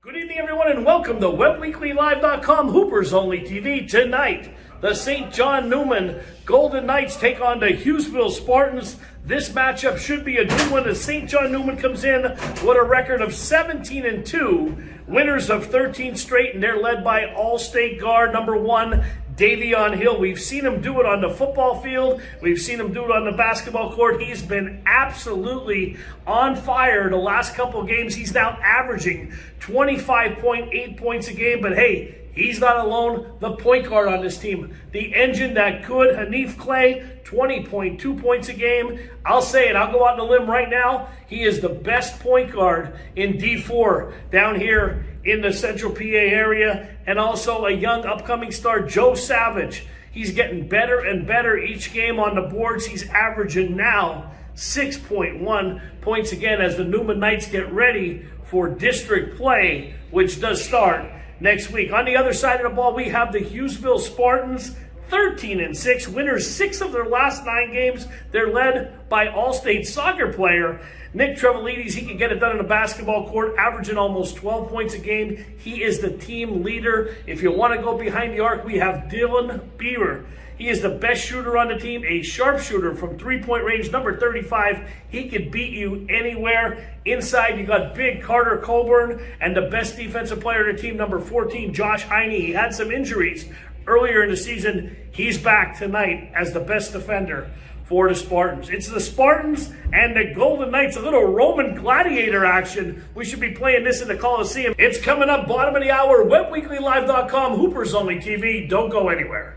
Good evening, everyone, and welcome to WebWeeklyLive.com Hoopers Only TV. Tonight, the St. John Neumann Golden Knights take on the Hughesville Spartans. This matchup should be a good one as St. John Neumann comes in with a record of 17-2, winners of 13 straight, and they're led by All-State guard number 1, Davion Hill. We've seen him do it on the football field. We've seen him do it on the basketball court. He's been absolutely on fire the last couple of games. He's now averaging 25.8 points a game. But hey, he's not alone. The point guard on this team, the engine that could, Hanif Clay, 20.2 points a game. I'll say it. I'll go out on a limb right now. He is the best point guard in D4 down here in the Central PA area. And also a young upcoming star, Joe Savage. He's getting better and better each game on the boards. He's averaging now 6.1 points again as the Neumann Knights get ready for district play, which does start next week. On the other side of the ball, we have the Hughesville Spartans, 13-6, winners 6 of their last 9 games. They're led by All-State soccer player Nick Trevalides. He can get it done in the basketball court, averaging almost 12 points a game. He is the team leader. If you want to go behind the arc, we have Dylan Beaver. He is the best shooter on the team, a sharpshooter from three-point range, number 35. He can beat you anywhere. Inside, you got big Carter Coburn and the best defensive player on the team, number 14, Josh Heine. He had some injuries earlier in the season. He's back tonight as the best defender for the Spartans. It's the Spartans and the Golden Knights, a little Roman gladiator action. We should be playing this in the Coliseum. It's coming up, bottom of the hour, WebWeeklyLive.com, Hoopers Only TV. Don't go anywhere.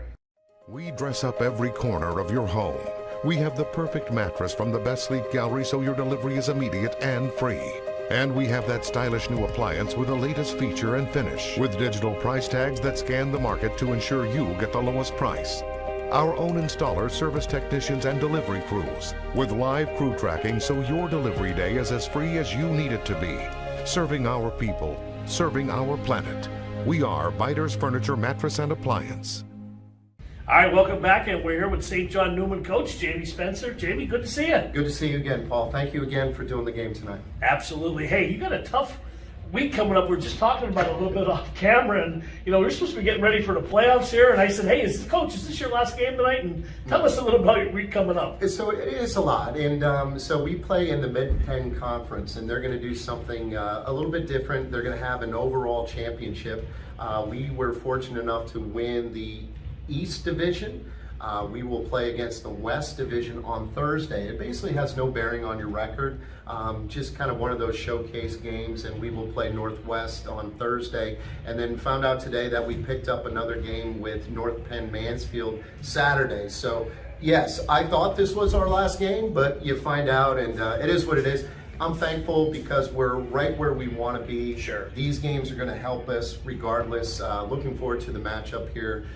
We dress up every corner of your home. We have the perfect mattress from the best sleep gallery so your delivery is immediate and free. And we have that stylish new appliance with the latest feature and finish, with digital price tags that scan the market to ensure you get the lowest price. Our own installers, service technicians, and delivery crews, with live crew tracking so your delivery day is as free as you need it to be. Serving our people, serving our planet. We are Biters Furniture, Mattress, and Appliance. All right, welcome back, and we're here with St. John Neumann coach Jamie Spencer. Jamie, good to see you. Good to see you again, Paul. Thank you again for doing the game tonight. Absolutely. Hey, you got a tough week coming up. We're just talking about it a little bit off camera, and we're supposed to be getting ready for the playoffs here. And I said, hey, Coach, is this your last game tonight? And tell us a little about your week coming up. So it is a lot, and so we play in the Mid-Penn Conference, and they're going to do something a little bit different. They're going to have an overall championship. We were fortunate enough to win the East Division. We will play against the West Division on Thursday. It basically has no bearing on your record, just kind of one of those showcase games, and we will play Northwest on Thursday. And then found out today that we picked up another game with North Penn Mansfield Saturday. So yes, I thought this was our last game, but you find out, and it is what it is. I'm thankful because we're right where we want to be. Sure. These games are going to help us regardless. Looking forward to the matchup here.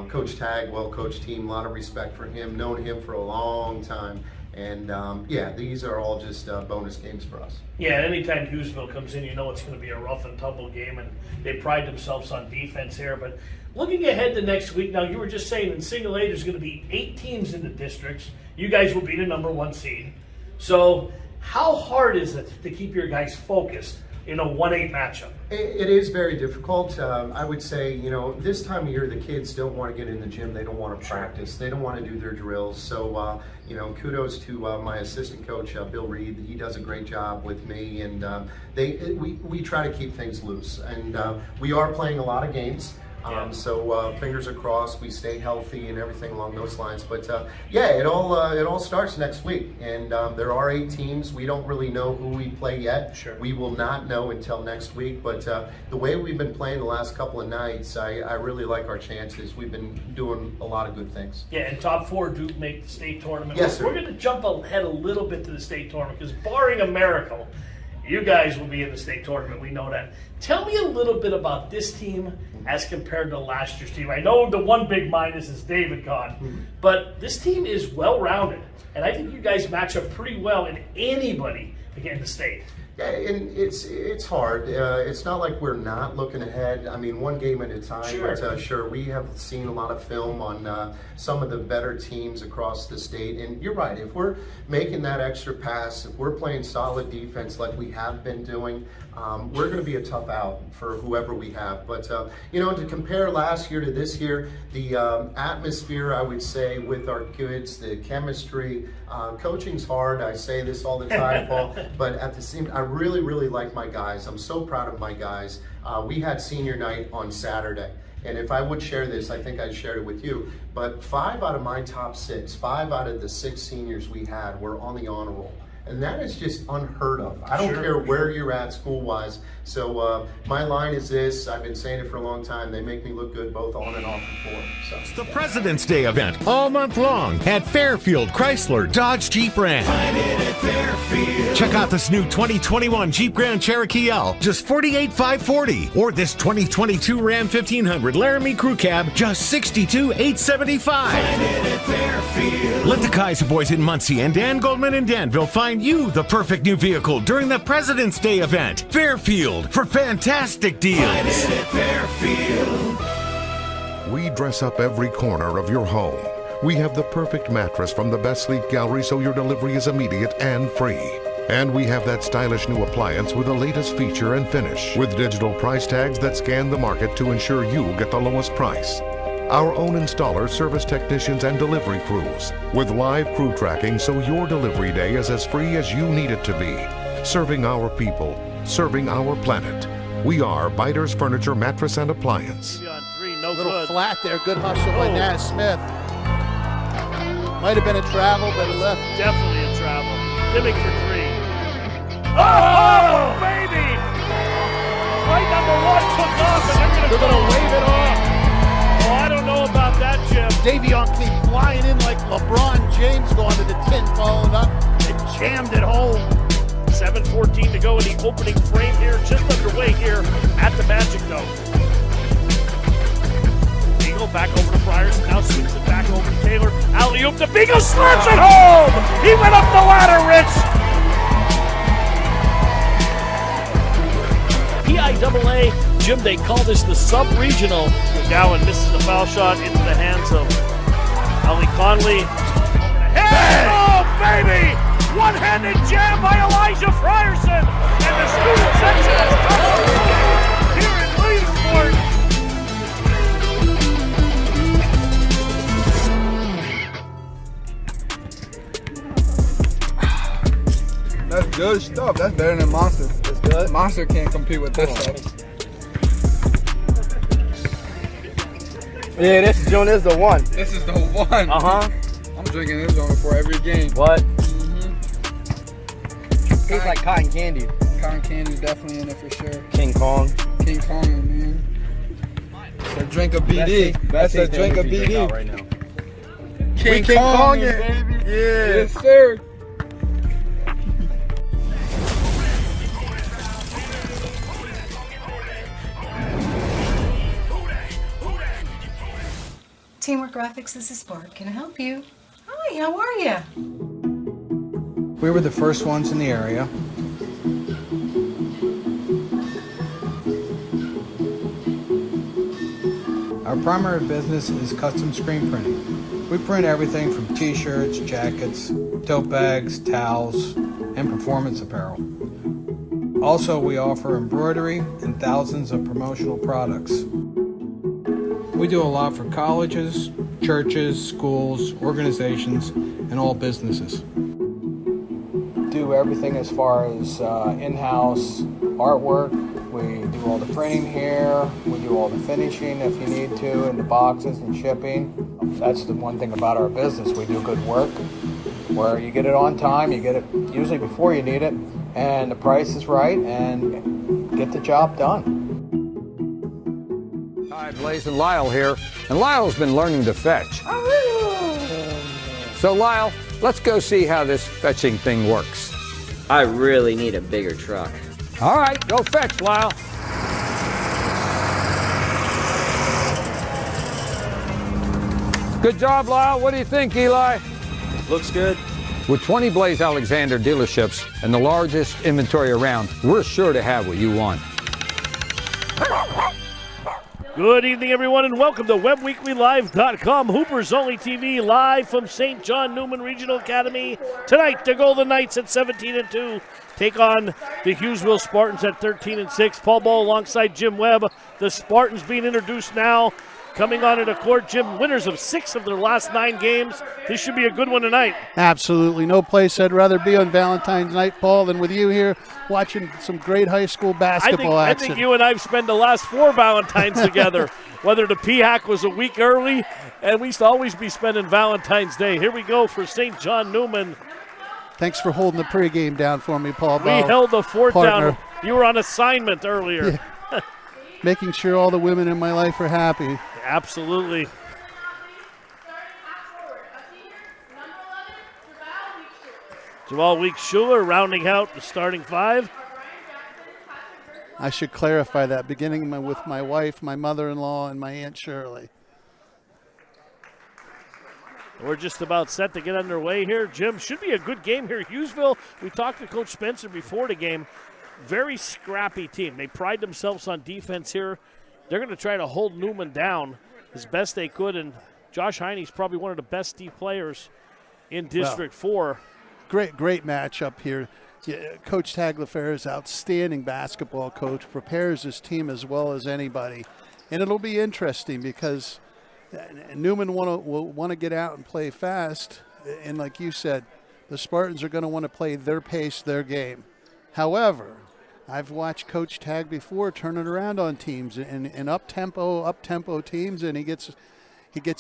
Coach Tag, well-coached team, a lot of respect for him. Known him for a long time. And yeah, these are all just bonus games for us. Yeah, anytime Hughesville comes in, it's going to be a rough and tumble game, and they pride themselves on defense here. But looking ahead to next week, now you were just saying in single A there's going to be 8 teams in the districts. You guys will be the number 1 seed. So how hard is it to keep your guys focused in a 1-8 matchup? It is very difficult. I would say, this time of year, the kids don't want to get in the gym. They don't want to practice. They don't want to do their drills. So, kudos to my assistant coach, Bill Reed. He does a great job with me, and we try to keep things loose. And we are playing a lot of games. So fingers are crossed, we stay healthy and everything along those lines. But yeah, it all starts next week, and there are 8 teams. We don't really know who we play yet. Sure. We will not know until next week. But the way we've been playing the last couple of nights, I really like our chances. We've been doing a lot of good things. Yeah, and top 4 do make the state tournament. Yes, sir. We're going to jump ahead a little bit to the state tournament because barring a miracle, you guys will be in the state tournament. We know that. Tell me a little bit about this team as compared to last year's team. I know the one big minus is David gone, but this team is well-rounded, and I think you guys match up pretty well in anybody to get in the state. Yeah, and it's hard. It's not like we're not looking ahead. I mean, one game at a time. Sure. But sure, we have seen a lot of film on some of the better teams across the state. And you're right. If we're making that extra pass, if we're playing solid defense like we have been doing, we're going to be a tough out for whoever we have. But to compare last year to this year, the atmosphere, I would say, with our kids, the chemistry, coaching's hard. I say this all the time, Paul. But at the same, I really, really like my guys. I'm so proud of my guys. We had senior night on Saturday. And if I would share this, I think I'd share it with you. But 5 out of my top 6, 5 out of the 6 seniors we had were on the honor roll. And that is just unheard of. I don't care where you're at school-wise. So my line is this. I've been saying it for a long time. They make me look good both on and off the floor. So. It's the President's Day event all month long at Fairfield Chrysler Dodge Jeep Ram. Find it at Fairfield. Check out this new 2021 Jeep Grand Cherokee L, just $48,540. Or this 2022 Ram 1500 Laramie Crew Cab, just $62,875. Find it at Fairfield. Let the Kaiser Boys in Muncie and Dan Goldman in Danville find you the perfect new vehicle during the President's Day event. Fairfield for fantastic deals. Find it at Fairfield. We dress up every corner of your home. We have the perfect mattress from the best sleep gallery so your delivery is immediate and free. And we have that stylish new appliance with the latest feature and finish, with digital price tags that scan the market to ensure you get the lowest price. Our own installers, service technicians, and delivery crews, with live crew tracking so your delivery day is as free as you need it to be. Serving our people, serving our planet. We are Biters Furniture, Mattress, and Appliance. On 3, no Little good. flat there, good hustle by Nat Smith. Might have been a travel, but he left. Definitely a travel. Dimmick for 3. Oh, baby! Flight number 1 took off, and They're going to wave it off. Oh, I don't know about that, Jim. Davion came flying in like LeBron James going to the tin, following up and jammed it home. 7:14 to go in the opening frame here, just underway here at the Magic Dome. Beagle back over to Friars, now swings it back over to Taylor. Alley-oop to Beagle, slams it home! He went up the ladder, Rich! PIAA, Jim, they call this the sub-regional. McGowan misses the foul shot into the hands of Ali Conley. Hey! Oh, baby! One-handed jam by Elijah Frierson, and the student section is touching here in Williamsport. That's good stuff. That's better than Monster. That's good. Monster can't compete with this stuff. Yeah, this joint is the one. This is the one. Uh-huh. I'm drinking this joint before every game. What? Tastes like cotton candy. Cotton candy definitely in it for sure. King Kong. King Kong, man. It's a drink of BD. That's a drink of BD. Right now. King Kong, baby. Yeah. Yes, sir. Teamwork Graphics, this is Bart. Can I help you? Hi, how are you? We were the first ones in the area. Our primary business is custom screen printing. We print everything from t-shirts, jackets, tote bags, towels, and performance apparel. Also, we offer embroidery and thousands of promotional products. We do a lot for colleges, churches, schools, organizations, and all businesses. Do everything as far as in-house artwork. We do all the printing here. We do all the finishing if you need to, and the boxes and shipping. That's the one thing about our business. We do good work where you get it on time, you get it usually before you need it, and the price is right, and get the job done. Hi, Blaze and Lyle here, and Lyle's been learning to fetch. So Lyle, let's go see how this fetching thing works. I really need a bigger truck. All right, go fetch, Lyle. Good job, Lyle. What do you think, Eli? Looks good. With 20 Blaze Alexander dealerships and the largest inventory around, we're sure to have what you want. Good evening, everyone, and welcome to WebbWeeklyLive.com, Hoopers Only TV, live from St. John Neumann Regional Academy. Tonight, the Golden Knights at 17-2 take on the Hughesville Spartans at 13-6. Paul Ball alongside Jim Webb. The Spartans being introduced now. Coming on into court, Jim, winners of 6 of their last 9 games. This should be a good one tonight. Absolutely. No place I'd rather be on Valentine's night, Paul, than with you here watching some great high school basketball action. I think you and I have spent the last 4 Valentines together, whether the P-Hack was a week early, and we used to always be spending Valentine's Day. Here we go for St. John Neumann. Thanks for holding the pregame down for me, Paul. We held the fort down. You were on assignment earlier. Yeah. Making sure all the women in my life are happy. Absolutely. Jamal Weeks-Schuler rounding out the starting 5. I should clarify that, beginning with my wife, my mother-in-law, and my Aunt Shirley. We're just about set to get underway here. Jim, should be a good game here. Hughesville, we talked to Coach Spencer before the game. Very scrappy team. They pride themselves on defense here. They're going to try to hold Neumann down as best they could, and Josh Heine's probably one of the best D players in District 4. Great matchup here. Yeah, Coach Tagliaferro is outstanding basketball coach, prepares his team as well as anybody. And it'll be interesting because Neumann will want to get out and play fast. And like you said, the Spartans are going to want to play their pace, their game. However, I've watched Coach Tag before turn it around on teams in up-tempo teams, and he gets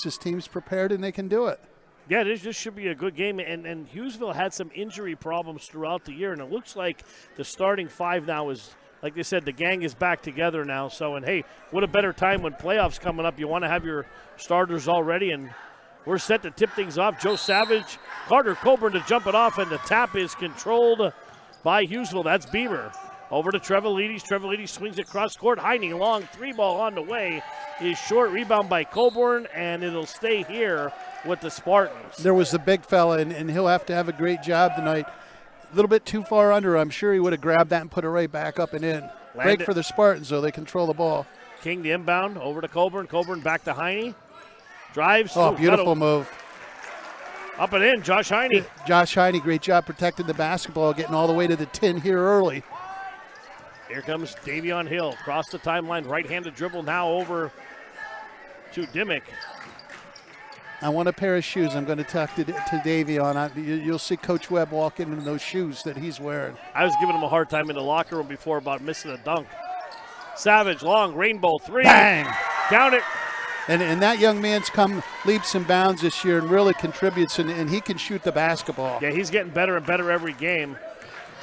his teams prepared, and they can do it. Yeah, this should be a good game, and Hughesville had some injury problems throughout the year, and it looks like the starting 5 now is, like they said, the gang is back together now. So, and hey, what a better time when playoffs coming up. You want to have your starters all ready, and we're set to tip things off. Joe Savage, Carter Coburn to jump it off, and the tap is controlled by Hughesville. That's Beaver. Over to Trevalides. Trevalides swings across court. Heine, long 3-ball on the way. Is short, rebound by Coburn, and it'll stay here with the Spartans. There was the big fella, and he'll have to have a great job tonight. A little bit too far under. I'm sure he would have grabbed that and put it right back up and in. Break for the Spartans, though. They control the ball. King the inbound. Over to Coburn. Coburn back to Heine. Drives. Oh, beautiful move. Up and in, Josh Heine. Josh Heine, great job protecting the basketball, getting all the way to the 10 here early. Here comes Davion Hill. Across the timeline, right-handed dribble now over to Dimmick. I want a pair of shoes. I'm going to talk to Davion. You'll see Coach Webb walk in those shoes that he's wearing. I was giving him a hard time in the locker room before about missing a dunk. Savage, long, rainbow 3. Bang! Count it. And that young man's come leaps and bounds this year and really contributes, and he can shoot the basketball. Yeah, he's getting better and better every game.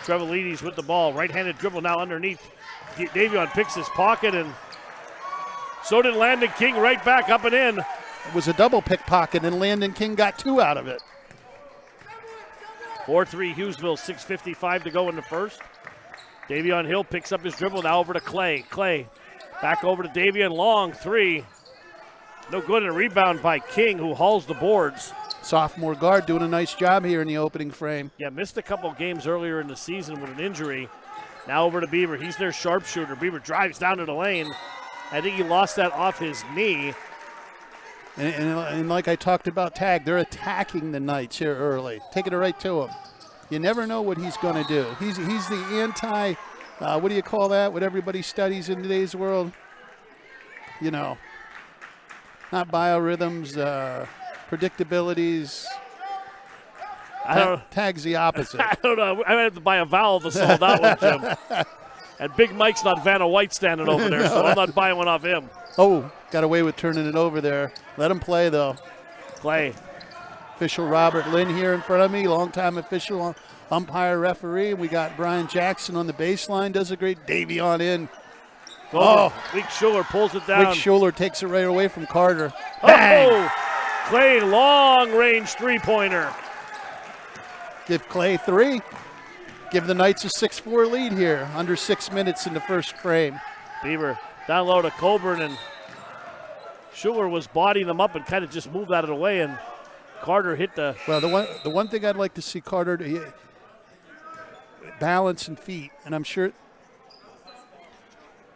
Trevalides with the ball. Right-handed dribble now underneath. Davion picks his pocket, and so did Landon King, right back up and in. It was a double pickpocket, and Landon King got 2 out of it. 4-3 Hughesville, 6:55 to go in the first. Davion Hill picks up his dribble, now over to Clay. Clay back over to Davion, long 3. No good, and a rebound by King, who hauls the boards. Sophomore guard doing a nice job here in the opening frame. Yeah, missed a couple games earlier in the season with an injury. Now over to Beaver. He's their sharpshooter. Beaver drives down to the lane. I think he lost that off his knee. And like I talked about Tag, they're attacking the Knights here early, taking it right to him. You never know what he's going to do. He's the anti, what do you call that, what everybody studies in today's world? You know, not biorhythms, predictabilities. Tag's the opposite. I don't know. I might have to buy a vowel to solve that one, Jim. And Big Mike's not Vanna White standing over there, so I'm not buying one off him. Oh, got away with turning it over there. Let him play, though. Clay. Official Robert Lynn here in front of me, longtime official umpire referee. We got Brian Jackson on the baseline, does a great Davion in. Weeks-Schuler pulls it down. Weeks-Schuler takes it right away from Carter. Bang! Clay, long-range three-pointer. Give Clay 3. Give the Knights a 6-4 lead here, under 6 minutes in the first frame. Beaver down low to Coburn, and Schuler was bodying them up and kind of just moved out of the way, and Carter hit the... Well, the one thing I'd like to see Carter balance and feet, and I'm sure...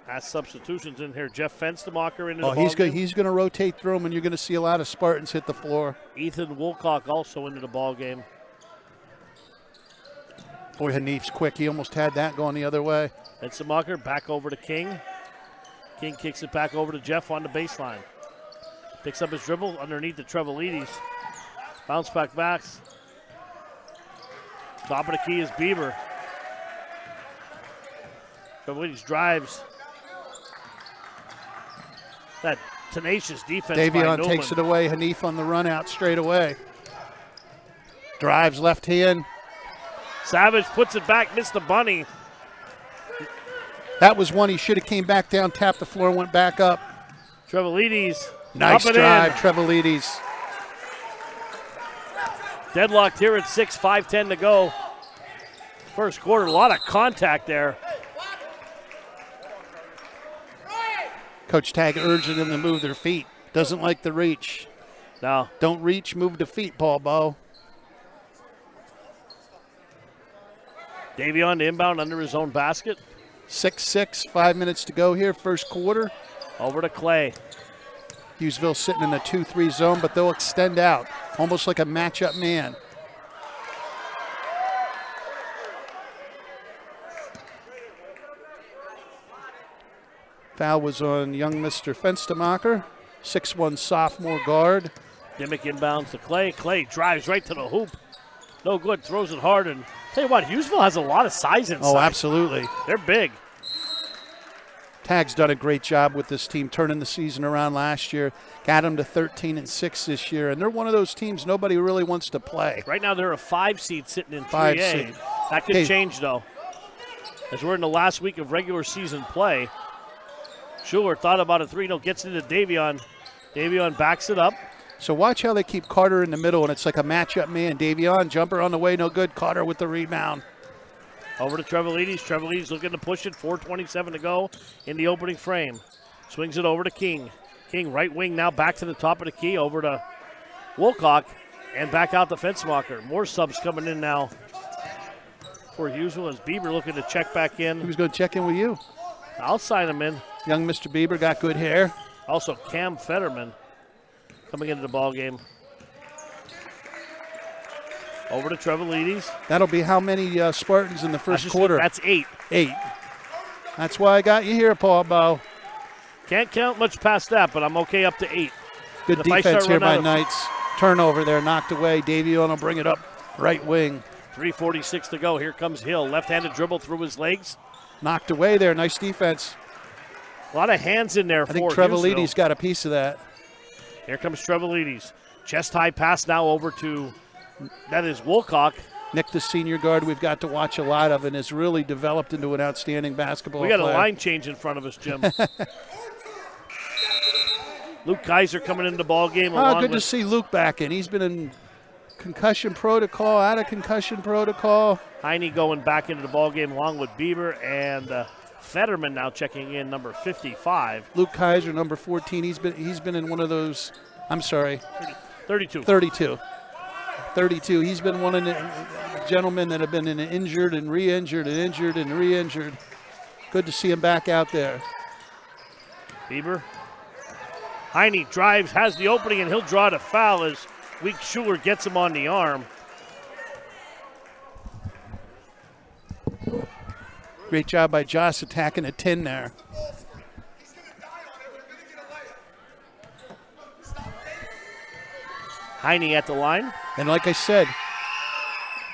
Has substitutions in here. Jeff Fenstermacher into the ball he's game. he's going to rotate through him, and you're going to see a lot of Spartans hit the floor. Ethan Woolcock also into the ball game. Boy, Hanif's quick. He almost had that going the other way. Fenstermacher back over to King. King kicks it back over to Jeff on the baseline. Picks up his dribble underneath the Trevelidis. Bounce back backs. Top of the key is Bieber. Trevelidis drives. That tenacious defense by Davion Neumann. takes it away. Hanif on the run out straight away. Drives left hand. Savage puts it back, missed the bunny. That was one he should have came back down, tapped the floor, went back up. Trevelidis. Nice up and drive, in. Trevelidis. Deadlocked here at 6, 5:10 to go. First quarter, a lot of contact there. Coach Tag urging them to move their feet. Doesn't like the reach. No. Don't reach, move the feet, Paul Bow. Davion to inbound under his own basket. 6-6, 5 minutes to go here, first quarter. Over to Clay. Hughesville sitting in the 2-3 zone, but they'll extend out, almost like a matchup man. Foul was on young Mr. Fenstermacher, 6'1" sophomore guard. Dimmick inbounds to Clay. Clay drives right to the hoop. No good, throws it hard. And tell you what, Hughesville has a lot of size inside. Oh, absolutely. They're big. Tag's done a great job with this team, turning the season around last year. Got them to 13-6 this year, and they're one of those teams nobody really wants to play. Right now they're a 5 seed sitting in 3A. 5 seed. That could change, though. As we're in the last week of regular season play. Schuler thought about a 3, gets into Davion. Davion backs it up. So watch how they keep Carter in the middle, and it's like a matchup man. Davion, jumper on the way, no good. Carter with the rebound. Over to Trevelidis. Trevelidis looking to push it. 4:27 to go in the opening frame. Swings it over to King. King right wing now back to the top of the key. Over to Woolcock and back out to Fenstermacher. More subs coming in now for Hughesville as Bieber looking to check back in. Who's going to check in with you? I'll sign him in. Young Mr. Bieber got good hair. Also Cam Fetterman coming into the ball game. Over to Trevelidis. That'll be how many Spartans in the first quarter? That's 8. 8. That's why I got you here, Paul Bow. Can't count much past that, but I'm okay up to 8. Good defense here by Knights. Turnover there, knocked away. Davion will bring it up right wing. 3:46 to go. Here comes Hill. Left-handed dribble through his legs. Knocked away there. Nice defense. A lot of hands in there I for think Trevelidis got a piece of that. Here comes Trevelidis. Chest high pass now over to, that is Woolcock. Nick, the senior guard we've got to watch a lot of and has really developed into an outstanding basketball player. We got player. a line change in front of us, Jim. Luke Kaiser coming into the ball game. Good to see Luke back in. He's been in concussion protocol, out of concussion protocol. Heine going back into the ball game along with Bieber and Fetterman now checking in, number 55. Luke Kaiser, number 14. He's been in one of those. I'm sorry. 32. 32. 32. He's been one of the gentlemen that have been injured and re-injured and injured and re-injured. Good to see him back out there. Bieber. Heine drives, has the opening, and he'll draw the foul as Week Schuler gets him on the arm. Great job by Joss attacking a 10 there. Heine at the line. And like I said,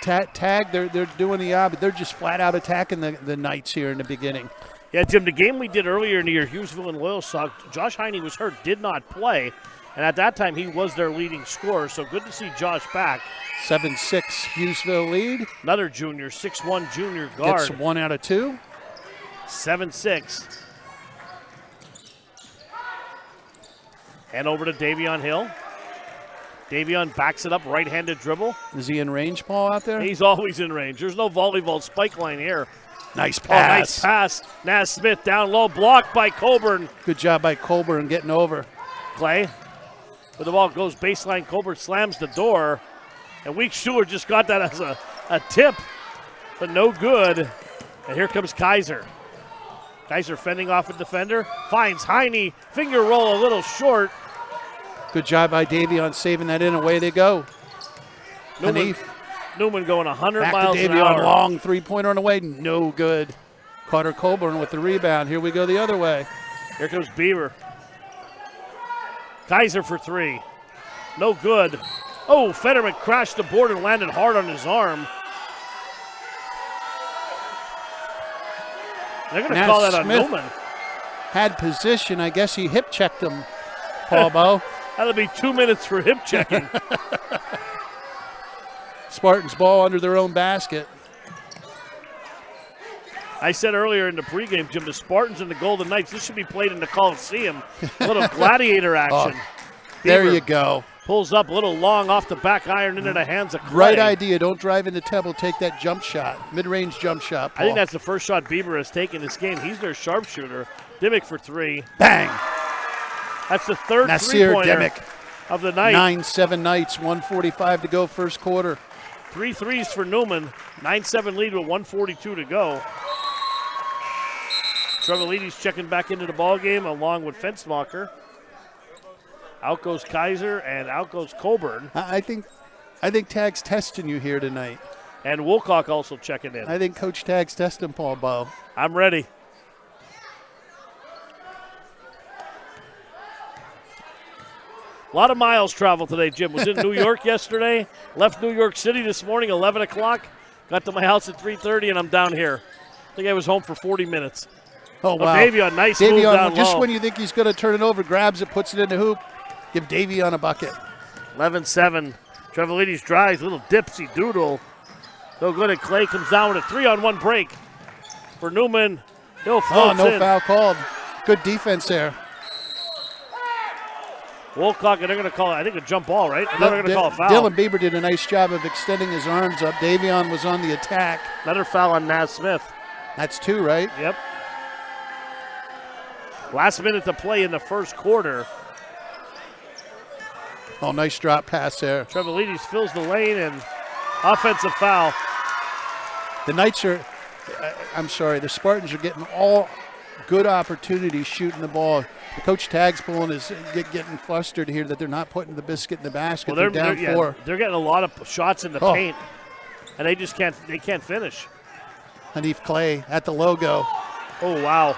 Tag, they're doing the job, but they're just flat out attacking the Knights here in the beginning. Yeah, Jim, the game we did earlier in the year, Hughesville and Loyalsock, Josh Heine was hurt, did not play, and at that time he was their leading scorer, so good to see Josh back. 7-6 Hughesville lead. Another junior, 6'1" junior guard. Gets 1 out of 2. 7-6. And over to Davion Hill. Davion backs it up, right-handed dribble. Is he in range, Paul, out there? He's always in range. There's no volleyball spike line here. Nice pass. Oh, nice pass. Naz Smith down low, blocked by Colburn. Good job by Colburn getting over. Clay But the ball goes baseline. Colbert slams the door. And Weeks Schuler just got that as a tip, but no good. And here comes Kaiser. Kaiser fending off a defender. Finds Heine. Finger roll a little short. Good job by Davion saving that in. Away they go. Newman going 100 Back miles to an Davion, hour. long three-pointer on the way. No good. Carter Colburn with the rebound. Here we go the other way. Here comes Beaver. Kaiser for three. No good. Oh, Fetterman crashed the board and landed hard on his arm. They're going to call that on Neumann. Had position. I guess he hip checked him, Paul Bowe. That'll be 2 minutes for hip checking. Spartans ball under their own basket. I said earlier in the pregame, Jim, the Spartans and the Golden Knights, this should be played in the Coliseum. A little gladiator action. There Beaver you go. Pulls up a little long off the back iron into the hands of Clay. Right idea. Don't drive into Temple. Take that jump shot. Mid-range jump shot, Paul. I think that's the first shot Beaver has taken this game. He's their sharpshooter. Dimmick for three. Bang. That's the third Nasir three-pointer Dimmick. of the night. 9-7 Knights. 1:45 to go first quarter. 3 threes for Neumann. 9-7 lead with 1:42 to go. Trevolides checking back into the ball game along with Fensmacher. Out goes Kaiser and out goes Colburn. I think Tag's testing you here tonight. And Wilcock also checking in. I think Coach Tag's testing Paul Bowe. I'm ready. A lot of miles traveled today, Jim. Was in New York yesterday. Left New York City this morning, 11 o'clock. Got to my house at 3:30, and I'm down here. I think I was home for 40 minutes. Oh, wow. Davion, nice move down just low. when you think he's going to turn it over, grabs it, puts it in the hoop. Give Davion a bucket. 11-7. Trevolides drives, little dipsy doodle. No good, and Clay comes down with a 3-on-1 break for Neumann. He'll float no in. foul called. Good defense there. Wilcock, and they're going to call, I think, a jump ball, right? And then they're going to call a foul. Dylan Bieber did a nice job of extending his arms up. Davion was on the attack. Another foul on Naz Smith. That's two, right? Yep. Last minute to play in the first quarter. Oh, nice drop pass there. Trevolides fills the lane and offensive foul. The Knights are, the Spartans are getting all good opportunities shooting the ball. The Coach Tag's pulling is getting flustered here that they're not putting the biscuit in the basket. Well, they're down four. They're getting a lot of shots in the paint, and they just can't finish. Hanif Clay at the logo. Oh, wow.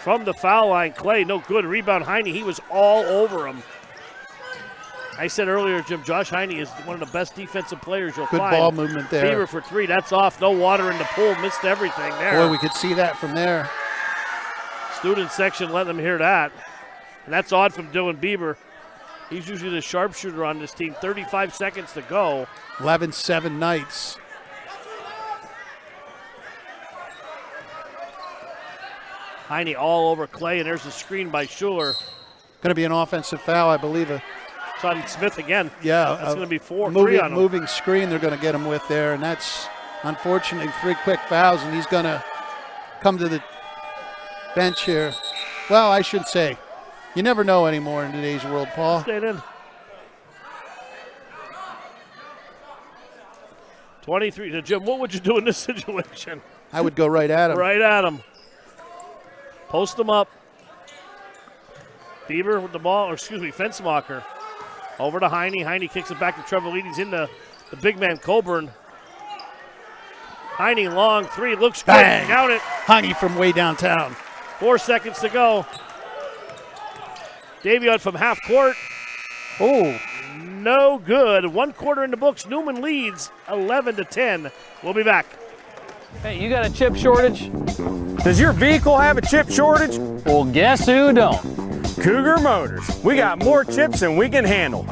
From the foul line, Clay, no good. Rebound, Heine, he was all over him. I said earlier, Jim, Josh Heine is one of the best defensive players you'll Good find. ball movement there. Beaver for three, that's off. No water in the pool, missed everything there. Boy, we could see that from there. Student section let them hear that. And that's odd from Dylan Bieber. He's usually the sharpshooter on this team. 35 seconds to go. 11-7 Knights. Heine all over Clay, and there's a screen by Schuler. Going to be an offensive foul, I believe. It's on Smith again. Yeah. That's going to be 3 on him. Moving screen they're going to get him with there, and that's unfortunately 3 quick fouls, and he's going to come to the bench here. Well, I should say, you never know anymore in today's world, Paul. Stayed in. 23. Jim, what would you do in this situation? I would go right at him. Right at him. Post him up. Bieber with the ball, Fensmacher. Over to Heine. Heine kicks it back to Trevolides into the big man Colburn. Heine long three, looks good. Bang. Count it. Heine from way downtown. 4 seconds to go. Davion from half court. Oh. No good. 1 quarter in the books. Neumann leads 11-10. We'll be back. Hey, you got a chip shortage? Does your vehicle have a chip shortage? Well, guess who don't? Cougar Motors. We got more chips than we can handle.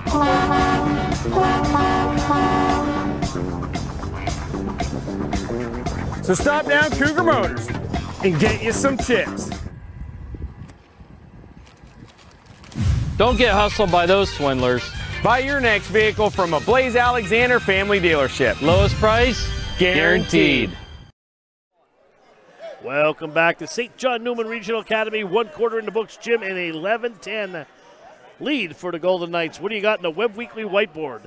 So stop down Cougar Motors and get you some chips. Don't get hustled by those swindlers. Buy your next vehicle from a Blaze Alexander family dealership. Lowest price, guaranteed. Welcome back to St. John Neumann Regional Academy. 1 quarter in the books, Jim, and 11-10 lead for the Golden Knights. What do you got in the Webb Weekly whiteboard?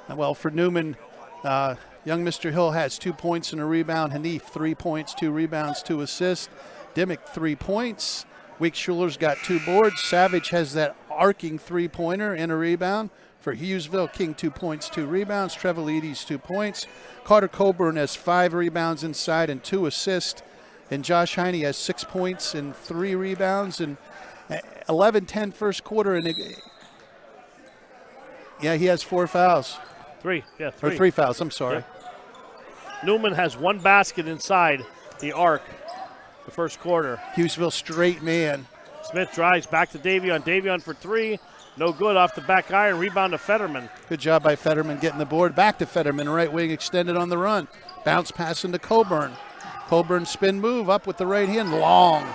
Well, for Neumann, young Mr. Hill has 2 points and a rebound. Hanif, 3 points, 2 rebounds, 2 assists. Dimmick, 3 points. Weekschuler's got 2 boards. Savage has that arcing 3-pointer and a rebound. For Hughesville, King, 2 points, 2 rebounds. Trevalides, 2 points. Carter Coburn has 5 rebounds inside and 2 assists. And Josh Heine has 6 points and 3 rebounds. And 11-10 first quarter. And yeah, he has 4 fouls. 3, yeah, 3. Or 3 fouls, I'm sorry. Yeah. Neumann has 1 basket inside the arc the first quarter. Hughesville straight man. Smith drives back to Davion. Davion for 3. No good off the back iron. Rebound to Fetterman. Good job by Fetterman getting the board. Back to Fetterman. Right wing extended on the run. Bounce pass into Coburn. Coburn spin move up with the right hand. Long.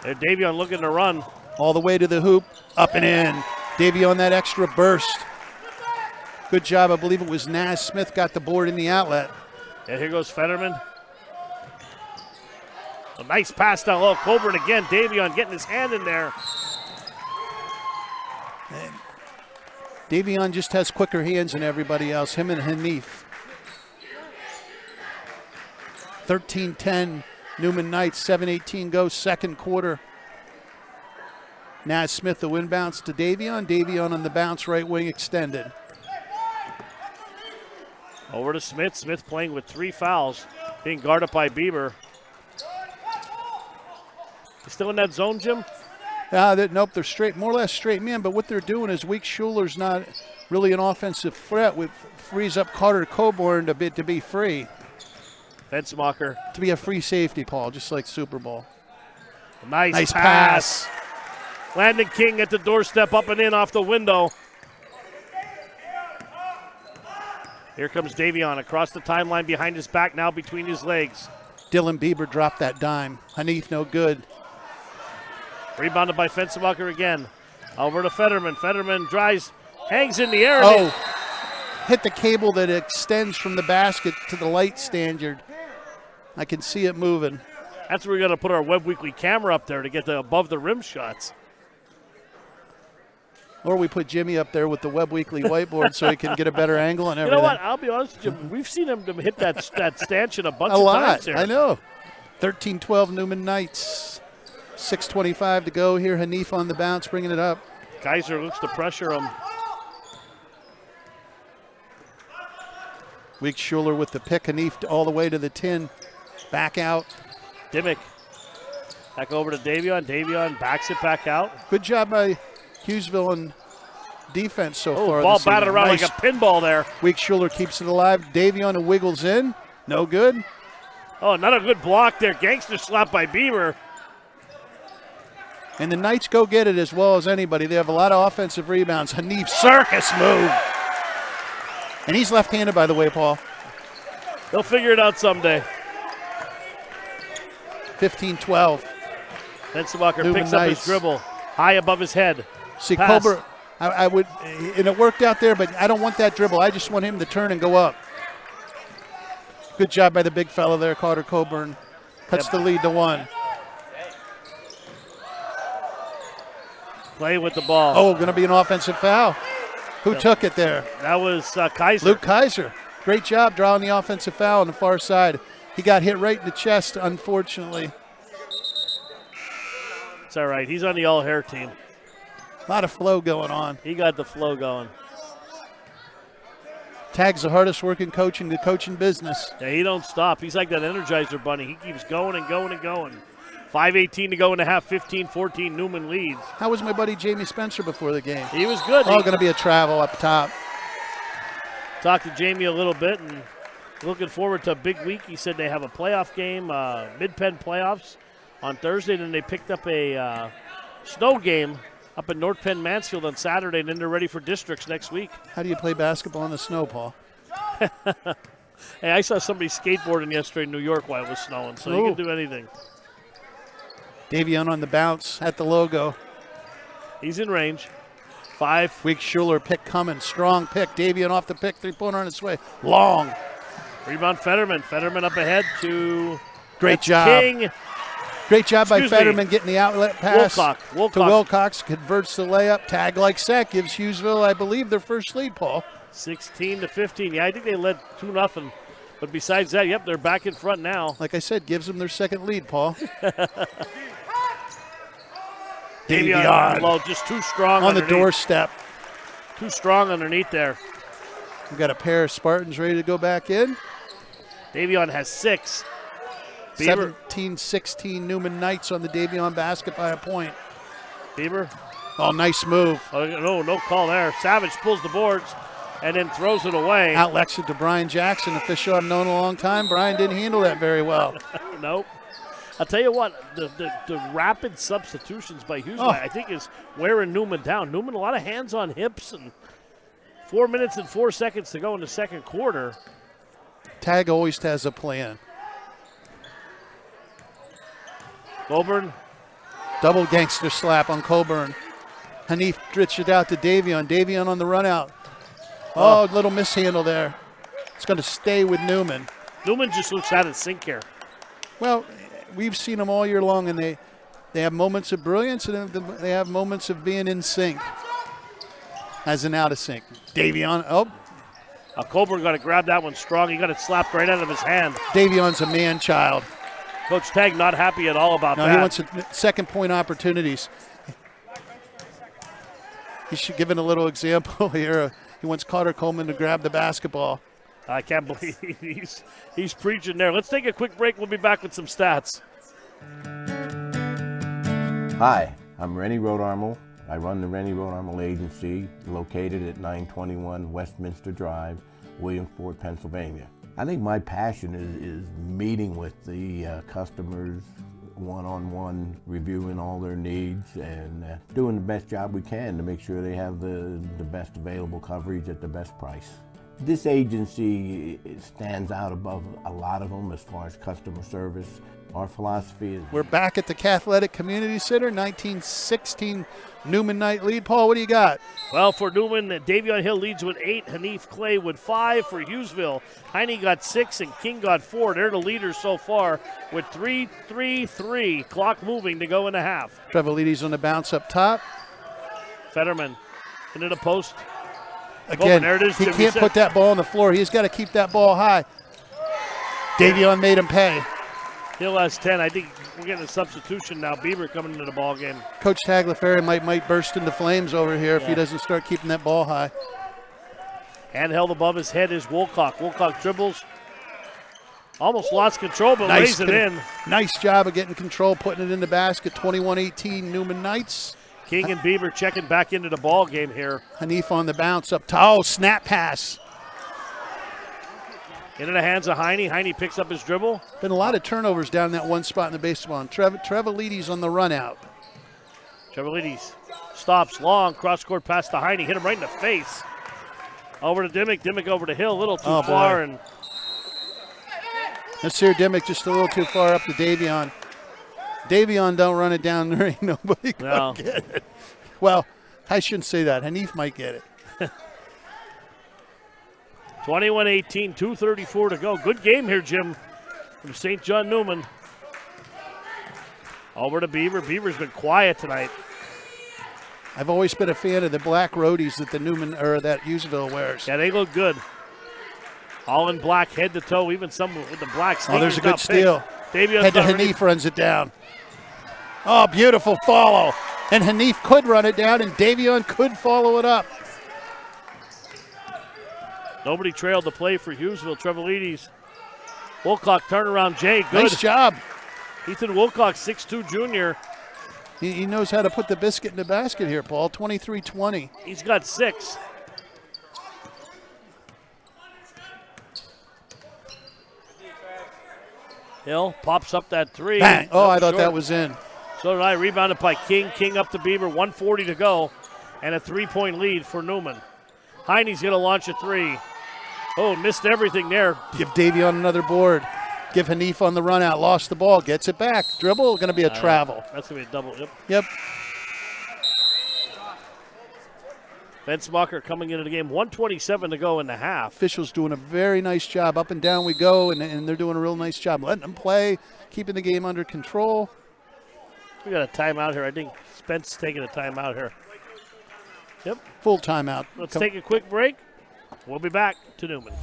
There Davion looking to run. All the way to the hoop. Up and in. Davion that extra burst. Good job. I believe it was Naz Smith got the board in the outlet. And here goes Fetterman. A nice pass down low. Coburn again. Davion getting his hand in there. And Davion just has quicker hands than everybody else. Him and Hanif. 13-10. Neumann Knights. 7:18 goes second quarter. Naz Smith the win bounce to Davion. Davion on the bounce right wing extended. Over to Smith. Smith playing with 3 fouls. Being guarded by Bieber. You still in that zone, Jim? Nope, they're straight, more or less straight man, but what they're doing is Weekschuler's not really an offensive threat, which frees up Carter Coburn to be free. Fensmacher. To be a free safety, Paul, just like Super Bowl. Nice pass. Landon King at the doorstep, up and in off the window. Here comes Davion across the timeline behind his back, now between his legs. Dylan Bieber dropped that dime. Hanif no good. Rebounded by Fensmacher again. Over to Fetterman. Fetterman drives, hangs in the air. Oh, hit the cable that extends from the basket to the light standard. I can see it moving. That's where we're going to put our Webb Weekly camera up there to get the above the rim shots. Or we put Jimmy up there with the Webb Weekly whiteboard so he can get a better angle and everything. You know what? I'll be honest with you. We've seen him hit that stanchion a bunch of times here. I know. 13-12 Neumann Knights. 6:25 to go here. Hanif on the bounce, bringing it up. Kaiser looks to pressure him. Weekschuler with the pick. Hanif all the way to the 10. Back out. Dimmick. Back over to Davion. Davion backs it back out. Good job by Hughesville on defense so far. Ball batted around like a pinball there. Weekschuler keeps it alive. Davion wiggles in. No good. Oh, not a good block there. Gangster slap by Bieber. And the Knights go get it as well as anybody. They have a lot of offensive rebounds. Hanif circus move. And he's left-handed, by the way, Paul. They'll figure it out someday. 15-12. Fensmacher picks up his dribble high above his head. See, Colbert, I would, and it worked out there, but I don't want that dribble. I just want him to turn and go up. Good job by the big fellow there, Carter Coburn. Cuts the lead to 1. Play with the ball. Oh, going to be an offensive foul. Who took it there? That was Kaiser. Luke Kaiser. Great job drawing the offensive foul on the far side. He got hit right in the chest, unfortunately. It's all right. He's on the all-hair team. A lot of flow going on. He got the flow going. Tag's the hardest working coach in the coaching business. Yeah, he don't stop. He's like that Energizer bunny. He keeps going and going and going. 5:18 to go in the half, 15-14 Neumann leads. How was my buddy Jamie Spencer before the game? He was good. Oh, going to be a travel up top. Talked to Jamie a little bit and looking forward to a big week. He said they have a playoff game, Mid-Penn playoffs on Thursday. Then they picked up a snow game up in North Penn Mansfield on Saturday, and then they're ready for districts next week. How do you play basketball in the snow, Paul? Hey, I saw somebody skateboarding yesterday in New York while it was snowing, so you can do anything. Davion on the bounce at the logo. He's in range. 5. Weekschuler pick coming. Strong pick. Davion off the pick. 3-pointer on its way. Long. Rebound Fetterman. Fetterman up ahead to Great job. King. Great job by Excuse me. Fetterman getting the outlet pass Wilcox. to Wilcox. Converts the layup. Tag like sack gives Hughesville, I believe, their first lead, Paul. 16-15. Yeah, I think they led 2-0. But besides that, yep, they're back in front now. Like I said, gives them their second lead, Paul. Davion low, just too strong on the underneath. doorstep. Too strong underneath there. We've got a pair of Spartans ready to go back in. Davion has 6. Beaver. 17-16 Neumann Knights on the Davion basket by a point. Beaver. Oh, nice move. Oh, no call there. Savage pulls the boards and then throws it away. Outlets it to Brian Jackson, official I've known a long time. Brian didn't handle that very well. Nope. I'll tell you what, the rapid substitutions by Hughesville, I think, is wearing Neumann down. Neumann, a lot of hands on hips, and 4 minutes and 4 seconds to go in the second quarter. Tag always has a plan. Coburn. Double gangster slap on Coburn. Hanif drits it out to Davion. Davion on the run out. Oh, little mishandle there. It's going to stay with Neumann. Neumann just looks out of sync here. Well, we've seen them all year long, and they have moments of brilliance and they have moments of being in sync. As an out of sync. Davion, Coburn got to grab that one strong. He got it slapped right out of his hand. Davion's a man-child. Coach Tagg not happy at all about that. He wants second point opportunities. He should give it a little example here. He wants Carter Coleman to grab the basketball. I can't believe he's preaching there. Let's take a quick break. We'll be back with some stats. Hi, I'm Rennie Rodarmel. I run the Rennie Rodarmel Agency, located at 921 Westminster Drive, Williamsport, Pennsylvania. I think my passion is meeting with the customers one-on-one, reviewing all their needs and doing the best job we can to make sure they have the best available coverage at the best price. This agency stands out above a lot of them as far as customer service. Our philosophy is... We're back at the Catholic Community Center, 1916 Neumann Knight lead. Paul, what do you got? Well, for Neumann, Davion Hill leads with 8, Hanif Clay with 5. For Hughesville, Heine got 6 and King got 4. They're the leaders so far with 3-3-3. Clock moving to go in the half. Trevalides on the bounce up top. Fetterman into the post. Again, there it is, he Jimmy can't said. put that ball on the floor. He's got to keep that ball high. Davion made him pay. Hill has 10. I think we're getting a substitution now. Bieber coming into the ball game. Coach Tagliaferri might burst into flames over here if he doesn't start keeping that ball high. Hand held above his head is Wilcox. Wilcox dribbles. Almost lost control, but lays it in. Nice job of getting control, putting it in the basket. 21-18 Neumann Knights. King and Bieber checking back into the ball game here. Hanif on the bounce up top. Oh, snap pass. Into the hands of Heine. Heine picks up his dribble. Been a lot of turnovers down that one spot in the baseball. Trevalides on the run out. Trevalides stops long. Cross-court pass to Heine. Hit him right in the face. Over to Dimmick. Dimmick over to Hill. A little too far. And let's hear Dimmick just a little too far up to Davion. Davion don't run it down. There ain't nobody going to get it. Well, I shouldn't say that. Hanif might get it. 21-18, 2:34 to go. Good game here, Jim, from St. John Neumann. Over to Beaver. Beaver's been quiet tonight. I've always been a fan of the black roadies that the Neumann or that Hughesville wears. Yeah, they look good. All in black, head to toe, even some with the black sneakers. Oh, there's a good steal. Davion's head to Hanif runs it down. Oh, beautiful follow. And Hanif could run it down, and Davion could follow it up. Nobody trailed the play for Hughesville. Trevalides. Wilcox turnaround. Jay, good. Nice job. Ethan Wilcox, 6'2 junior. He knows how to put the biscuit in the basket here, Paul. 23-20. He's got 6. Hill pops up that 3. Bang. Oh, I thought that was in. So did I. Rebounded by King. King up to Bieber. 1:40 to go. And a 3-point lead for Neumann. Heine's going to launch a 3. Oh, missed everything there. Give Davion another board. Give Hanif on the run out. Lost the ball. Gets it back. Dribble. Going to be a travel. That's going to be a double. Yep. Bensmacher coming into the game. 1:27 to go in the half. Officials doing a very nice job. Up and down we go, and they're doing a real nice job letting them play, keeping the game under control. We got a timeout here. I think Spence is taking a timeout here. Yep. Full timeout. Let's take a quick break. We'll be back to Neumann.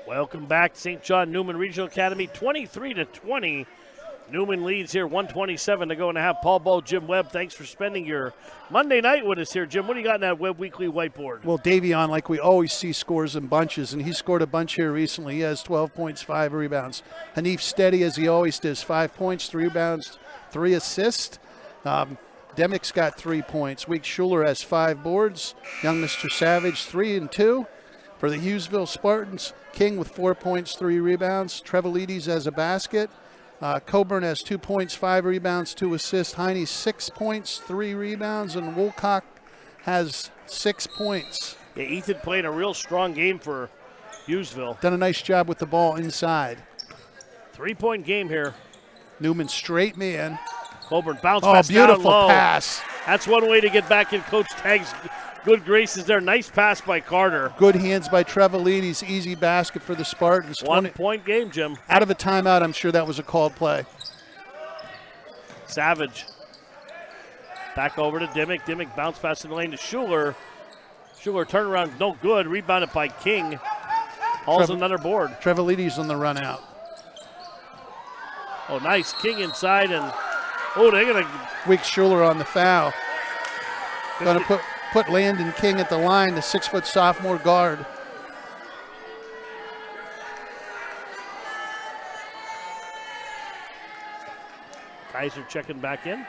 Welcome back, St. John Neumann Regional Academy, 23-20. Neumann leads here, 1:27 to go and a half. Paul Bowe, Jim Webb, thanks for spending your Monday night with us here. Jim, what do you got in that Webb Weekly whiteboard? Well, Davion, like we always see, scores in bunches, and he scored a bunch here recently. He has 12 points, 5 rebounds. Hanif steady, as he always does, 5 points, 3 rebounds, 3 assists. Demick's got 3 points. Week Schuler has 5 boards. Young Mr. Savage, 3 and 2. For the Hughesville Spartans, King with 4 points, 3 rebounds. Trevalides has a basket. Coburn has 2 points, 5 rebounds, 2 assists. Heine 6 points, 3 rebounds, and Woolcock has 6 points. Yeah, Ethan played a real strong game for Hughesville. Done a nice job with the ball inside. 3-point game here. Newman straight man. Coburn bounce pass beautiful down low. pass. That's one way to get back in Coach Tagg's good graces there. Nice pass by Carter. Good hands by Trevalides. Easy basket for the Spartans. 1-point game, Jim. Out of a timeout, I'm sure that was a called play. Savage. Back over to Dimmick. Dimmick bounce pass in the lane to Schuler. Schuler turnaround, no good. Rebounded by King. Hauls another board. Trevalides on the run out. Oh, nice. King inside, and they're going to. Week Schuler on the foul. Going to put Landon King at the line, the 6-foot sophomore guard. Kaiser checking back in.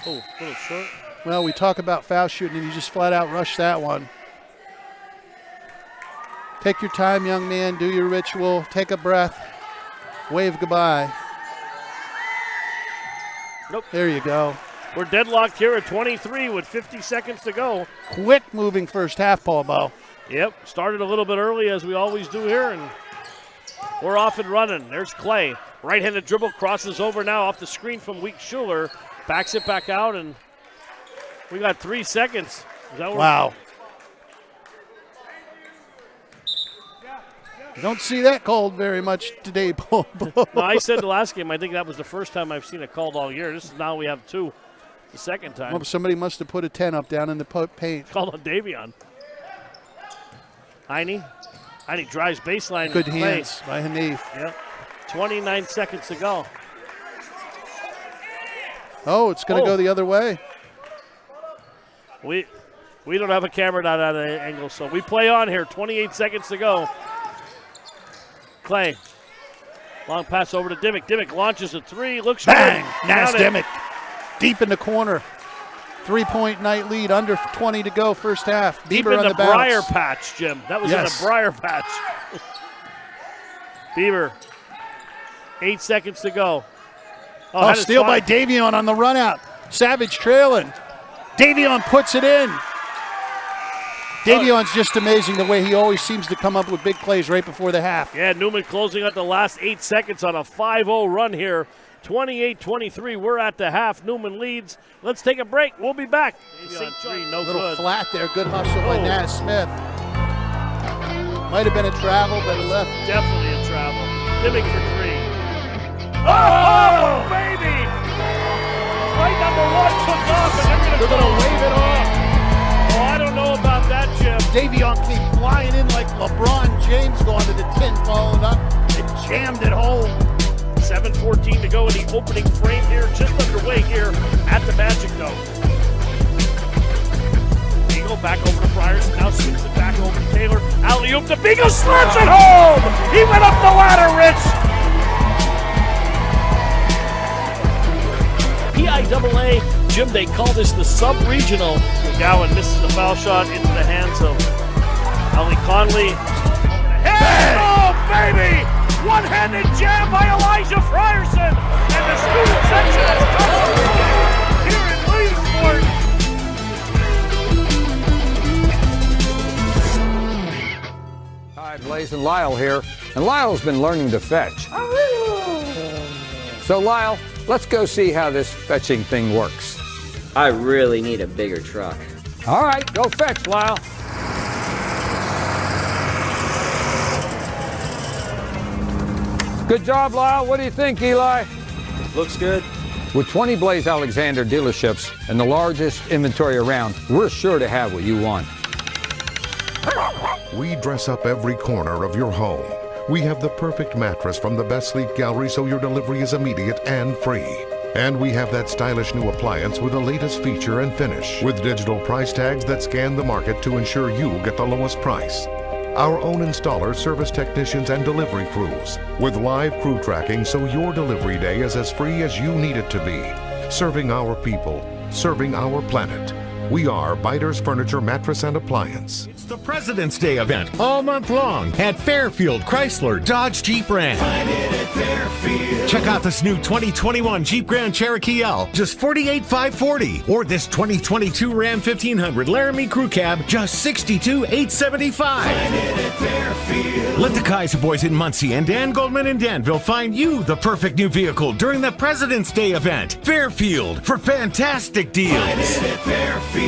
Oh, a little short. Well, we talk about foul shooting, and you just flat out rushed that one. Take your time, young man. Do your ritual. Take a breath. Wave goodbye. Nope. There you go. We're deadlocked here at 23 with 50 seconds to go. Quick moving first half, Paul Bowe. Yep, started a little bit early as we always do here, and we're off and running. There's Clay. Right-handed dribble, crosses over now off the screen from Week Schuler. Backs it back out, and we got 3 seconds. Is that wow. You don't see that called very much today, Paul. No, I said the last game, I think that was the first time I've seen it called all year. This is now we have 2. The second time. Well, somebody must have put a 10 up down in the paint. Called on Davion. Heine drives baseline. Good hands by Hanif. Yep. 29 seconds to go. Oh, it's going to go the other way. We don't have a camera down at that angle, so we play on here. 28 seconds to go. Clay. Long pass over to Dimmick. Dimmick launches a 3. Looks bang! good. Nice Dimmick. Deep in the corner. 3-point night lead. Under 20 to go first half. Deep Bieber in on the bounce. Briar patch, Jim. That was in the Briar patch. Bieber. 8 seconds to go. Oh, steal by Davion on the run out. Savage trailing. Davion puts it in. Davion's just amazing the way he always seems to come up with big plays right before the half. Yeah, Neumann closing out the last 8 seconds on a 5-0 run here. 28-23, we're at the half. Neumann leads. Let's take a break. We'll be back. St. John, no little good. Flat there. Good hustle by Nat Smith. Might have been a travel, but it left. Definitely a travel. Dimmick for 3. Oh, baby! Fight number 1 took off, and they're going to wave it off. Oh, I don't know about that, Jim. Davion came flying in like LeBron James going to the 10, followed up and jammed it home. 7:14 to go in the opening frame here, just underway here at the Magic Dome. Beagle back over to Friars, now swings it back over to Taylor. Alley-oop to Beagle, slams it home! He went up the ladder, Rich! PIAA, Jim, they call this the sub-regional. McGowan misses the foul shot into the hands of Ali Conley. Hey! Oh, baby! One-handed jam by Elijah Frierson, and the student section has come here in Williamsport. guys and Lyle here, and Lyle's been learning to fetch. So Lyle, let's go see how this fetching thing works. I really need a bigger truck. All right, go fetch, Lyle. Good job, Lyle. What do you think, Eli? Looks good. With 20 Blaze Alexander dealerships and the largest inventory around, we're sure to have what you want. We dress up every corner of your home. We have the perfect mattress from the best sleep gallery so your delivery is immediate and free. And we have that stylish new appliance with the latest feature and finish, with digital price tags that scan the market to ensure you get the lowest price. Our own installers, service technicians, and delivery crews, with live crew tracking so your delivery day is as free as you need it to be. Serving our people, serving our planet. We are Biters Furniture, Mattress, and Appliance. It's the President's Day event all month long at Fairfield Chrysler Dodge Jeep Ram. Find it at Fairfield. Check out this new 2021 Jeep Grand Cherokee L, just $48,540. Or this 2022 Ram 1500 Laramie Crew Cab, just $62,875. Find it at Fairfield. Let the Kaiser Boys in Muncie and Dan Goldman in Danville find you the perfect new vehicle during the President's Day event. Fairfield, for fantastic deals. Find it at Fairfield.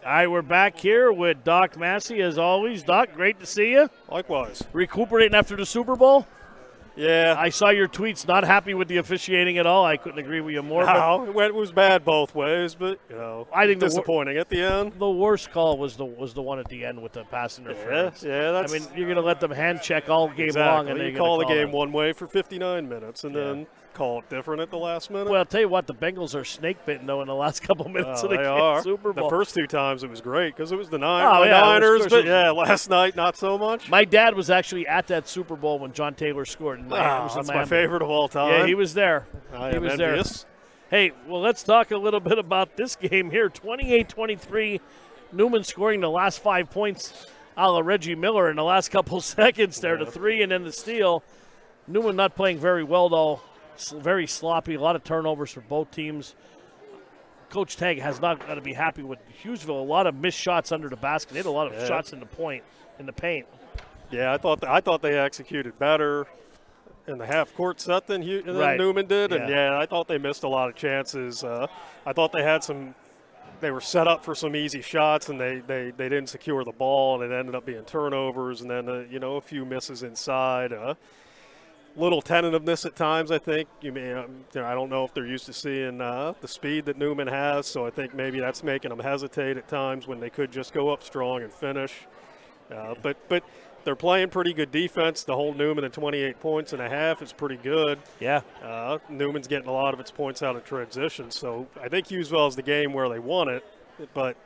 All right, we're back here with Doc Massey as always. Doc, great to see you. Likewise. Recuperating after the Super Bowl? Yeah. I saw your tweets, not happy with the officiating at all. I couldn't agree with you more. No, it was bad both ways, but, you know, I think disappointing at the end. The worst call was the one at the end with the pass interference. Yeah, that's. I mean, you're going to let them hand check all game exactly. long, and you call the game one way for 59 minutes, and then call it different at the last minute. Well, I'll tell you what, the Bengals are snake bitten though in the last couple minutes of the Super Bowl. The first two times it was great because it was the Niners, but last night not so much. My dad was actually at that Super Bowl when John Taylor scored. That's my favorite of all time. Yeah, he was there. He was envious. There. Hey, well, let's talk a little bit about this game here. 28-23, Neumann scoring the last 5 points a la Reggie Miller in the last couple seconds there, the three and then the steal. Neumann not playing very well, though. Very sloppy, a lot of turnovers for both teams. Coach Tagg has not got to be happy with Hughesville. A lot of missed shots under the basket. They had a lot of shots in the paint. Yeah, I thought they executed better in the half-court set than Neumann did, and I thought they missed a lot of chances. I thought they had they were set up for some easy shots, and they didn't secure the ball, and it ended up being turnovers, and then a few misses inside. Little tentativeness at times, I think. I don't know if they're used to seeing the speed that Neumann has, so I think maybe that's making them hesitate at times when they could just go up strong and finish. But they're playing pretty good defense. The whole Neumann at 28 points and a half is pretty good. Yeah. Neumann's getting a lot of its points out of transition, so I think Hughesville is the game where they won it, but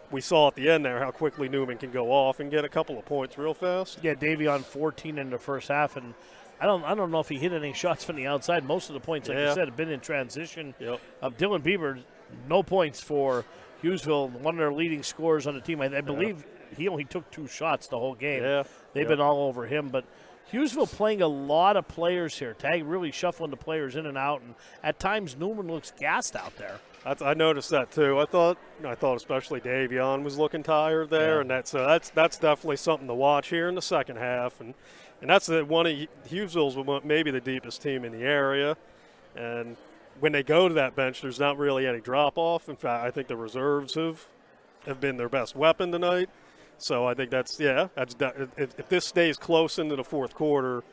we saw at the end there how quickly Neumann can go off and get a couple of points real fast. Yeah, Davion 14 in the first half, and I don't know if he hit any shots from the outside. Most of the points, like you said, have been in transition. Yep. Dylan Bieber, no points for Hughesville, one of their leading scorers on the team. I believe he only took 2 shots the whole game. Yeah. They've been all over him, but Hughesville playing a lot of players here. Tagg really shuffling the players in and out, and at times Neumann looks gassed out there. I noticed that too. I thought especially Davion was looking tired there, and that's definitely something to watch here in the second half. And that's one of Hughesville's maybe the deepest team in the area. And when they go to that bench, there's not really any drop off. In fact, I think the reserves have been their best weapon tonight. So I think if this stays close into the fourth quarter,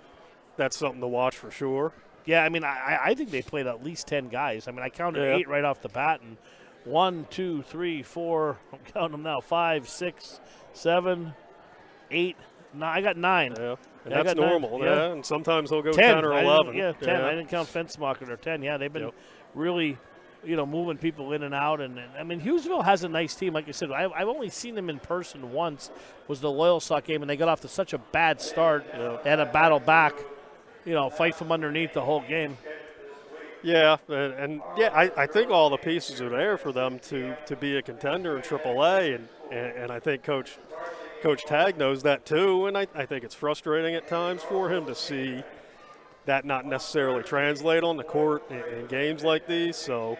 that's something to watch for sure. Yeah, I mean, I think they played at least 10 guys. I mean, I counted 8 right off the bat, and 1, 2, 3, 4, I'm counting them now, 5, 6, 7, 8, 9. I got 9. Yeah, and that's normal. 9, and sometimes they'll go 10 or 11. 10. I didn't count Fensmacher or 10. Yeah, they've been really, moving people in and out. And I mean, Hughesville has a nice team. Like I said, I've only seen them in person once. Was the Loyalsock game, and they got off to such a bad start. They had to battle back. Fight from underneath the whole game. Yeah, I think all the pieces are there for them to be a contender in AAA, and I think Coach Tagg knows that too, and I think it's frustrating at times for him to see that not necessarily translate on the court in games like these. So,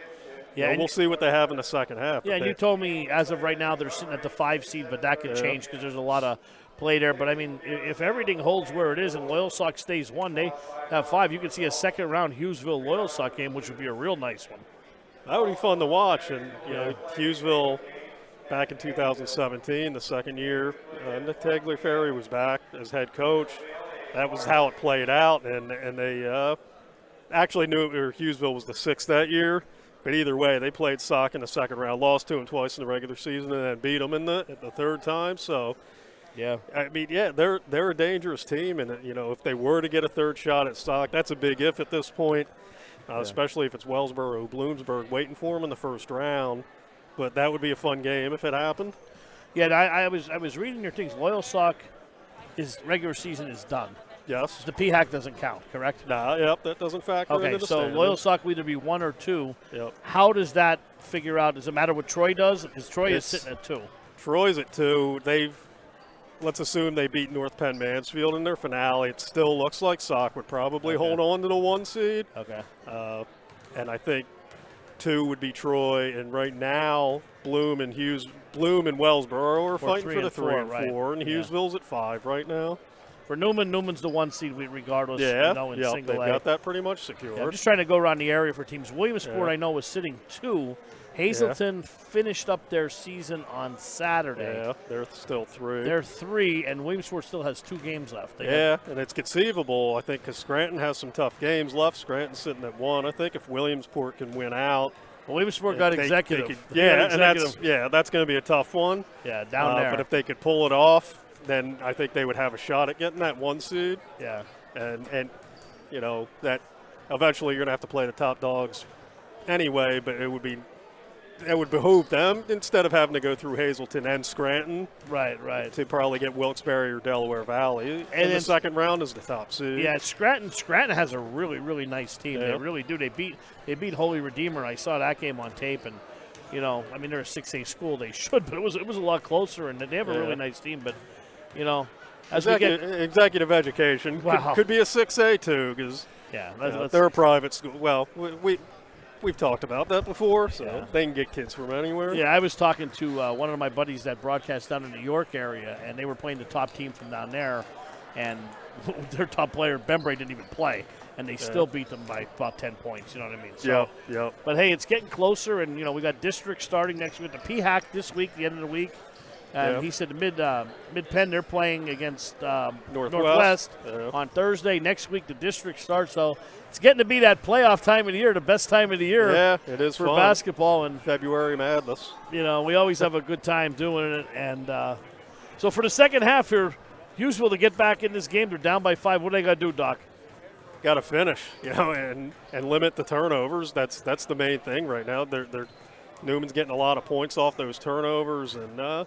Yeah, we'll see what they have in the second half. Yeah, and you told me as of right now they're sitting at the 5 seed, but that could change because there's a lot of play there. But, I mean, if everything holds where it is and Loyalsock stays 1, they have 5. You could see a second-round Hughesville-Loyalsock game, which would be a real nice one. That would be fun to watch. And, you know, Hughesville back in 2017, the second year, Nick Tagliaferri was back as head coach. That was how it played out, and they actually knew Hughesville was the 6th that year. But either way, they played Sock in the second round, lost to them twice in the regular season, and then beat them at the third time. So, yeah, I mean, yeah, they're a dangerous team, and you know, if they were to get a third shot at Sock, that's a big if at this point, especially if it's Wellsboro, Bloomsburg waiting for them in the first round. But that would be a fun game if it happened. Yeah, I was reading your things. Loyalsock, his regular season is done. Yes. The PHAC doesn't count, correct? Nah, yep, that doesn't factor into the standings. So Loyalsock will either be 1 or 2. Yep. How does that figure out? Does it matter what Troy does? Because Troy is sitting at 2. Troy's at 2. Let's assume they beat North Penn Mansfield in their finale. It still looks like Sock would probably hold on to the 1 seed. Okay. And I think 2 would be Troy, and right now Bloom and Wellsboro are fighting for the 3 and 4, and Hughesville's at 5 right now. For Newman's the 1 seed regardless. Yeah, in single they've A. got that pretty much secured. Yeah, I'm just trying to go around the area for teams. Williamsport, I know, was sitting 2. Hazelton finished up their season on Saturday. Yeah, they're still 3. They're 3, and Williamsport still has 2 games left. And it's conceivable, I think, because Scranton has some tough games left. Scranton's sitting at 1. I think if Williamsport can win out. Well, Williamsport got executive. That's going to be a tough one. Yeah, down there. But if they could pull it off, then I think they would have a shot at getting that 1 seed. Yeah. And you know, that eventually you're going to have to play the top dogs anyway, but it would behoove them instead of having to go through Hazelton and Scranton. Right. To probably get Wilkes-Barre or Delaware Valley. And the second round is the top seed. Yeah, Scranton has a really, really nice team. Yeah. They really do. They beat Holy Redeemer. I saw that game on tape, and you know, I mean, they're a 6A school. They should, but it was a lot closer, and they have a really nice team. But you know, as executive education could be a 6A too, because they're a private school. Well, we've talked about that before, so they can get kids from anywhere. Yeah, I was talking to one of my buddies that broadcasts down in the New York area, and they were playing the top team from down there, and their top player, Bembray, didn't even play, and they still beat them by about 10 points, you know what I mean? So, yep. But, hey, it's getting closer, and, you know, we got districts starting next week. The PHAC this week, the end of the week. And he said Mid-Penn, they're playing against Northwest on Thursday. Next week, the district starts. So it's getting to be that playoff time of the year, the best time of the year. Yeah, it is for fun. Basketball. And February madness. You know, we always have a good time doing it. And so for the second half here, Hughesville to get back in this game, they're down by 5. What do they got to do, Doc? Got to finish, you know, and limit the turnovers. That's the main thing right now. Newman's getting a lot of points off those turnovers, and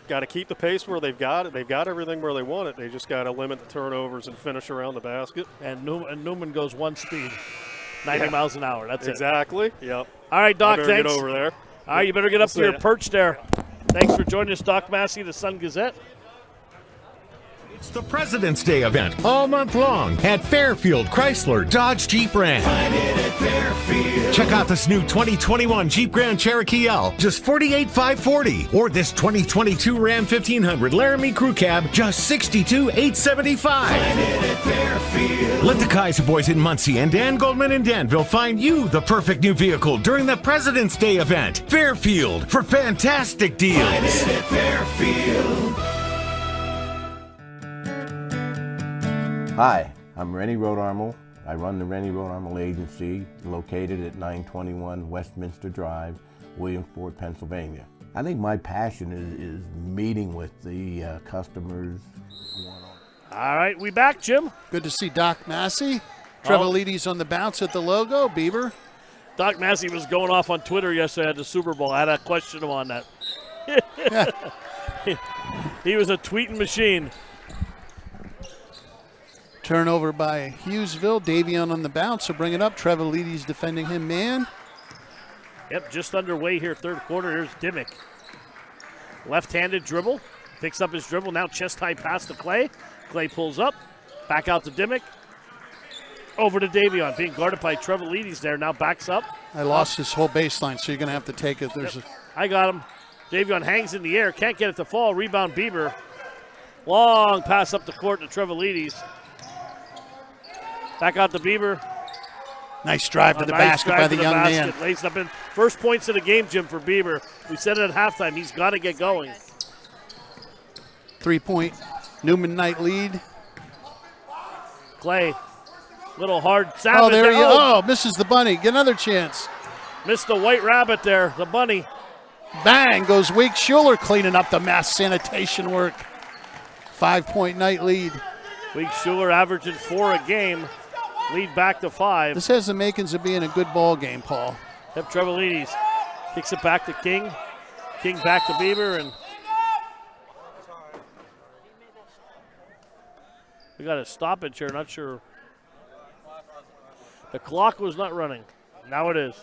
got to keep the pace where they've got it. They've got everything where they want it. They just got to limit the turnovers and finish around the basket. And Newman goes 1 speed, 90 miles an hour. That's exactly. Yep. All right, Doc, thanks. Get over there. All right, you better get up to your perch there. Thanks for joining us, Doc Massey, the Sun Gazette. It's the President's Day event all month long at Fairfield Chrysler Dodge Jeep Ram. Find it at Fairfield. Check out this new 2021 Jeep Grand Cherokee L, just $48,540, or this 2022 Ram 1500 Laramie Crew Cab, just $62,875. Find it at Fairfield. Let the Kaiser Boys in Muncie and Dan Goldman in Danville find you the perfect new vehicle during the President's Day event. Fairfield for fantastic deals. Find it at Fairfield. Hi, I'm Rennie Rodarmel. I run the Rennie Rodarmel Agency, located at 921 Westminster Drive, Williamsport, Pennsylvania. I think my passion is meeting with the customers. All right, we back, Jim. Good to see Doc Massey. Trevalides on the bounce at the logo. Bieber. Doc Massey was going off on Twitter yesterday at the Super Bowl. I had a question on that. He was a tweeting machine. Turnover by Hughesville. Davion on the bounce, so bring it up. Trevalides defending him, man. Yep, just underway here, third quarter. Here's Dimmick. Left-handed dribble. Picks up his dribble. Now chest-high pass to Clay. Clay pulls up. Back out to Dimmick. Over to Davion, being guarded by Trevalides there. Now backs up. I lost this whole baseline, so you're going to have to take it. I got him. Davion hangs in the air, can't get it to fall. Rebound Bieber. Long pass up the court to Trevalides. Back out to Bieber. Nice drive to the basket by the young man. Lays up in. First points of the game, Jim, for Bieber. We said it at halftime. He's got to get going. 3-point Neumann Knight lead. Clay. Little hard savage. Oh, there he goes. Oh, misses the bunny. Get another chance. Missed the white rabbit there, the bunny. Bang goes Wake Schuler cleaning up the mass sanitation work. 5-point Knight lead. Wake Schuler averaging 4 a game. Lead back to 5. This has the makings of being a good ball game, Paul. Yep, Trevalides kicks it back to King. King back to Bieber, and we got a stoppage here. Not sure. The clock was not running. Now it is.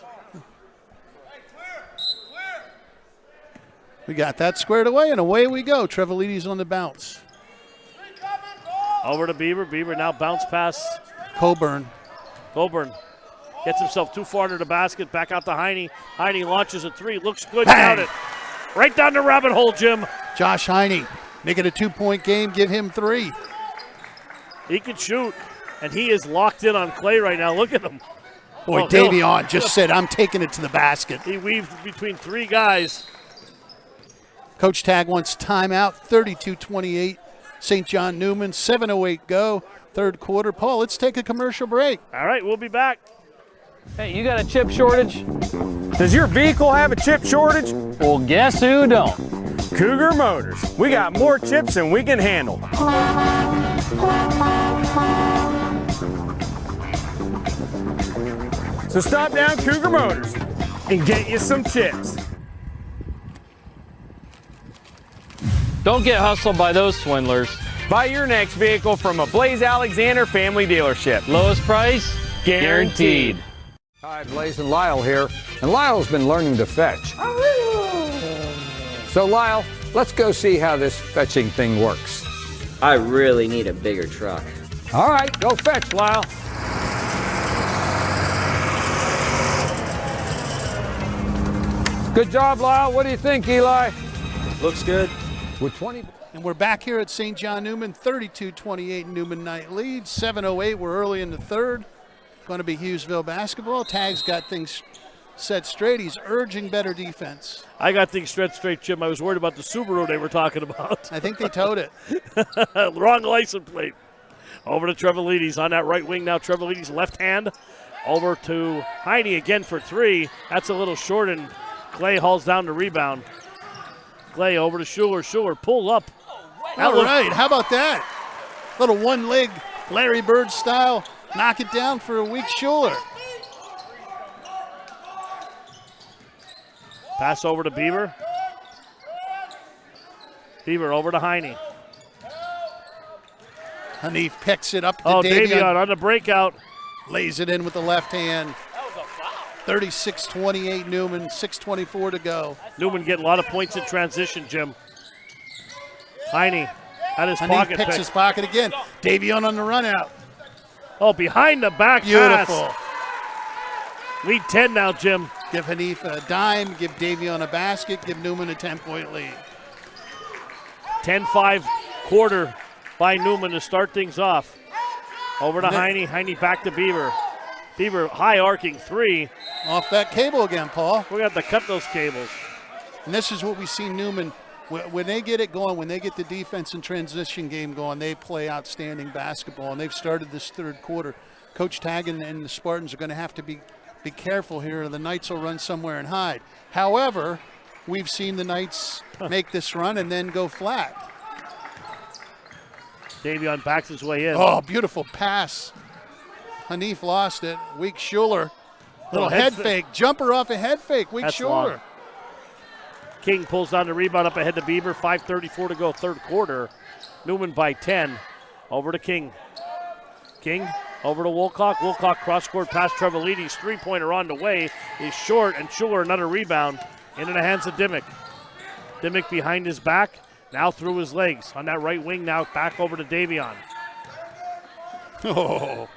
We got that squared away, and away we go. Trevalides on the bounce. Over to Bieber. Bieber now bounce pass. Coburn gets himself too far to the basket. Back out to Heine. Heine launches a 3. Looks good. Bang. Count it. Right down the rabbit hole, Jim. Josh Heine, make it a 2-point game. Give him 3. He can shoot, and he is locked in on Clay right now. Look at him. Boy, Davion just said, I'm taking it to the basket. He weaved between 3 guys. Coach Tag wants timeout. 32-28. St. John Neumann. 7:08 go. Third quarter. Paul, let's take a commercial break. All right, we'll be back. Hey, you got a chip shortage? Does your vehicle have a chip shortage? Well, guess who don't? Cougar Motors. We got more chips than we can handle. So stop down Cougar Motors and get you some chips. Don't get hustled by those swindlers. Buy your next vehicle from a Blaze Alexander family dealership. Lowest price, guaranteed. Hi, Blaze and Lyle here, and Lyle's been learning to fetch. So Lyle, let's go see how this fetching thing works. I really need a bigger truck. All right, go fetch, Lyle. Good job, Lyle. What do you think, Eli? Looks good. With 20. And we're back here at St. John Neumann, 32-28 Neumann Knight lead. 7:08, we're early in the third. Going to be Hughesville basketball. Tag's got things set straight. He's urging better defense. I got things straight, Jim. I was worried about the Subaru they were talking about. I think they towed it. Wrong license plate. Over to Trevalides on that right wing now. Trevalides left hand. Over to Heine again for 3. That's a little short, and Clay hauls down the rebound. Clay over to Schuler. Schuler pull up. All right, how about that? Little one-leg Larry Bird style. Knock it down for a weak Schuler. Pass over to Bieber. Bieber over to Heine. Hanif picks it up to Davion on the breakout. Lays it in with the left hand. 36-28 Neumann, 6:24 to go. Neumann getting a lot of points in transition, Jim. Heine at his pocket. Picks his pocket again. Davion on the run out. Oh, behind the back Beautiful. Pass. Lead 10 now, Jim. Give Hanif a dime, give Davion a basket, give Neumann a 10-point lead. 10-5 quarter by Neumann to start things off. Over to Heine. Heine back to Bieber. Bieber high arcing 3. Off that cable again, Paul. We got to cut those cables. And this is what we see Neumann. When they get it going, when they get the defense and transition game going, they play outstanding basketball, and they've started this third quarter. Coach Tag and the Spartans are going to have to be careful here, or the Knights will run somewhere and hide. However, we've seen the Knights make this run and then go flat. Davion backs his way in. Oh, beautiful pass. Hanif lost it. Weak Schuler. Little head fake. Jumper off a head fake. Weak Schuler. Long. King pulls down the rebound up ahead to Bieber. 5:34 to go third quarter. Neumann by 10. Over to King. King over to Wolcock. Wolcock cross-court pass Trevalides. Three-pointer on the way. Is short, and Schuler another rebound. Into the hands of Dimmick. Dimmick behind his back. Now through his legs. On that right wing now back over to Davion. Oh.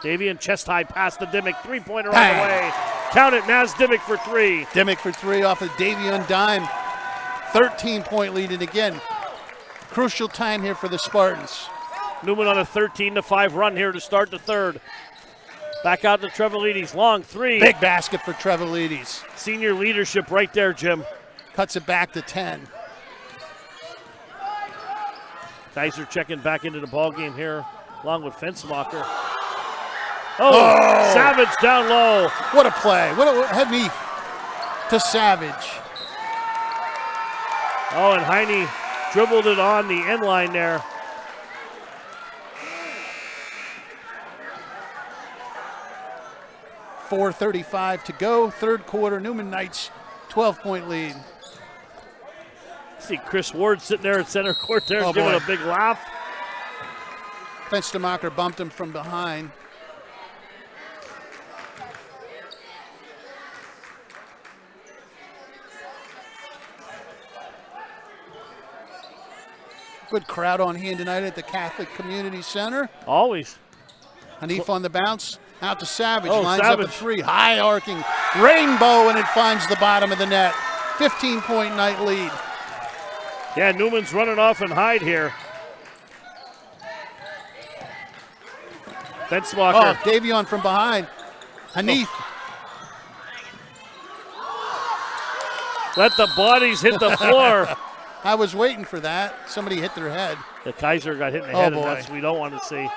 Davian chest high past the Dimmick. Three-pointer on the way. Count it, Naz Dimmick for three. Dimmick for three off of Davion dime. 13-point lead, and again, crucial time here for the Spartans. Neumann on a 13-5 run here to start the third. Back out to Trevelidis. Long three. Big basket for Trevelidis. Senior leadership right there, Jim. Cuts it back to 10. Kaiser checking back into the ball game here, along with Fensmacher. Oh! Savage down low. What a play. What a head knee to Savage. Oh, and Heine dribbled it on the end line there. .435 to go. Third quarter, Neumann Knights 12-point lead. See Chris Ward sitting there at center court there giving a big laugh. Fenstermacher bumped him from behind. Good crowd on hand tonight at the Catholic Community Center. Always. Hanif on the bounce. Out to Savage. Oh, Lines Savage. up a three. High arcing rainbow, and it finds the bottom of the net. 15-point night lead. Yeah, Newman's running off and hide here. Fensmacher. Oh, Davion from behind. Hanif. Let the bodies hit the floor. I was waiting for that. Somebody hit their head. The Kaiser got hit in the Oh, head, boy. and that's what we don't want to see.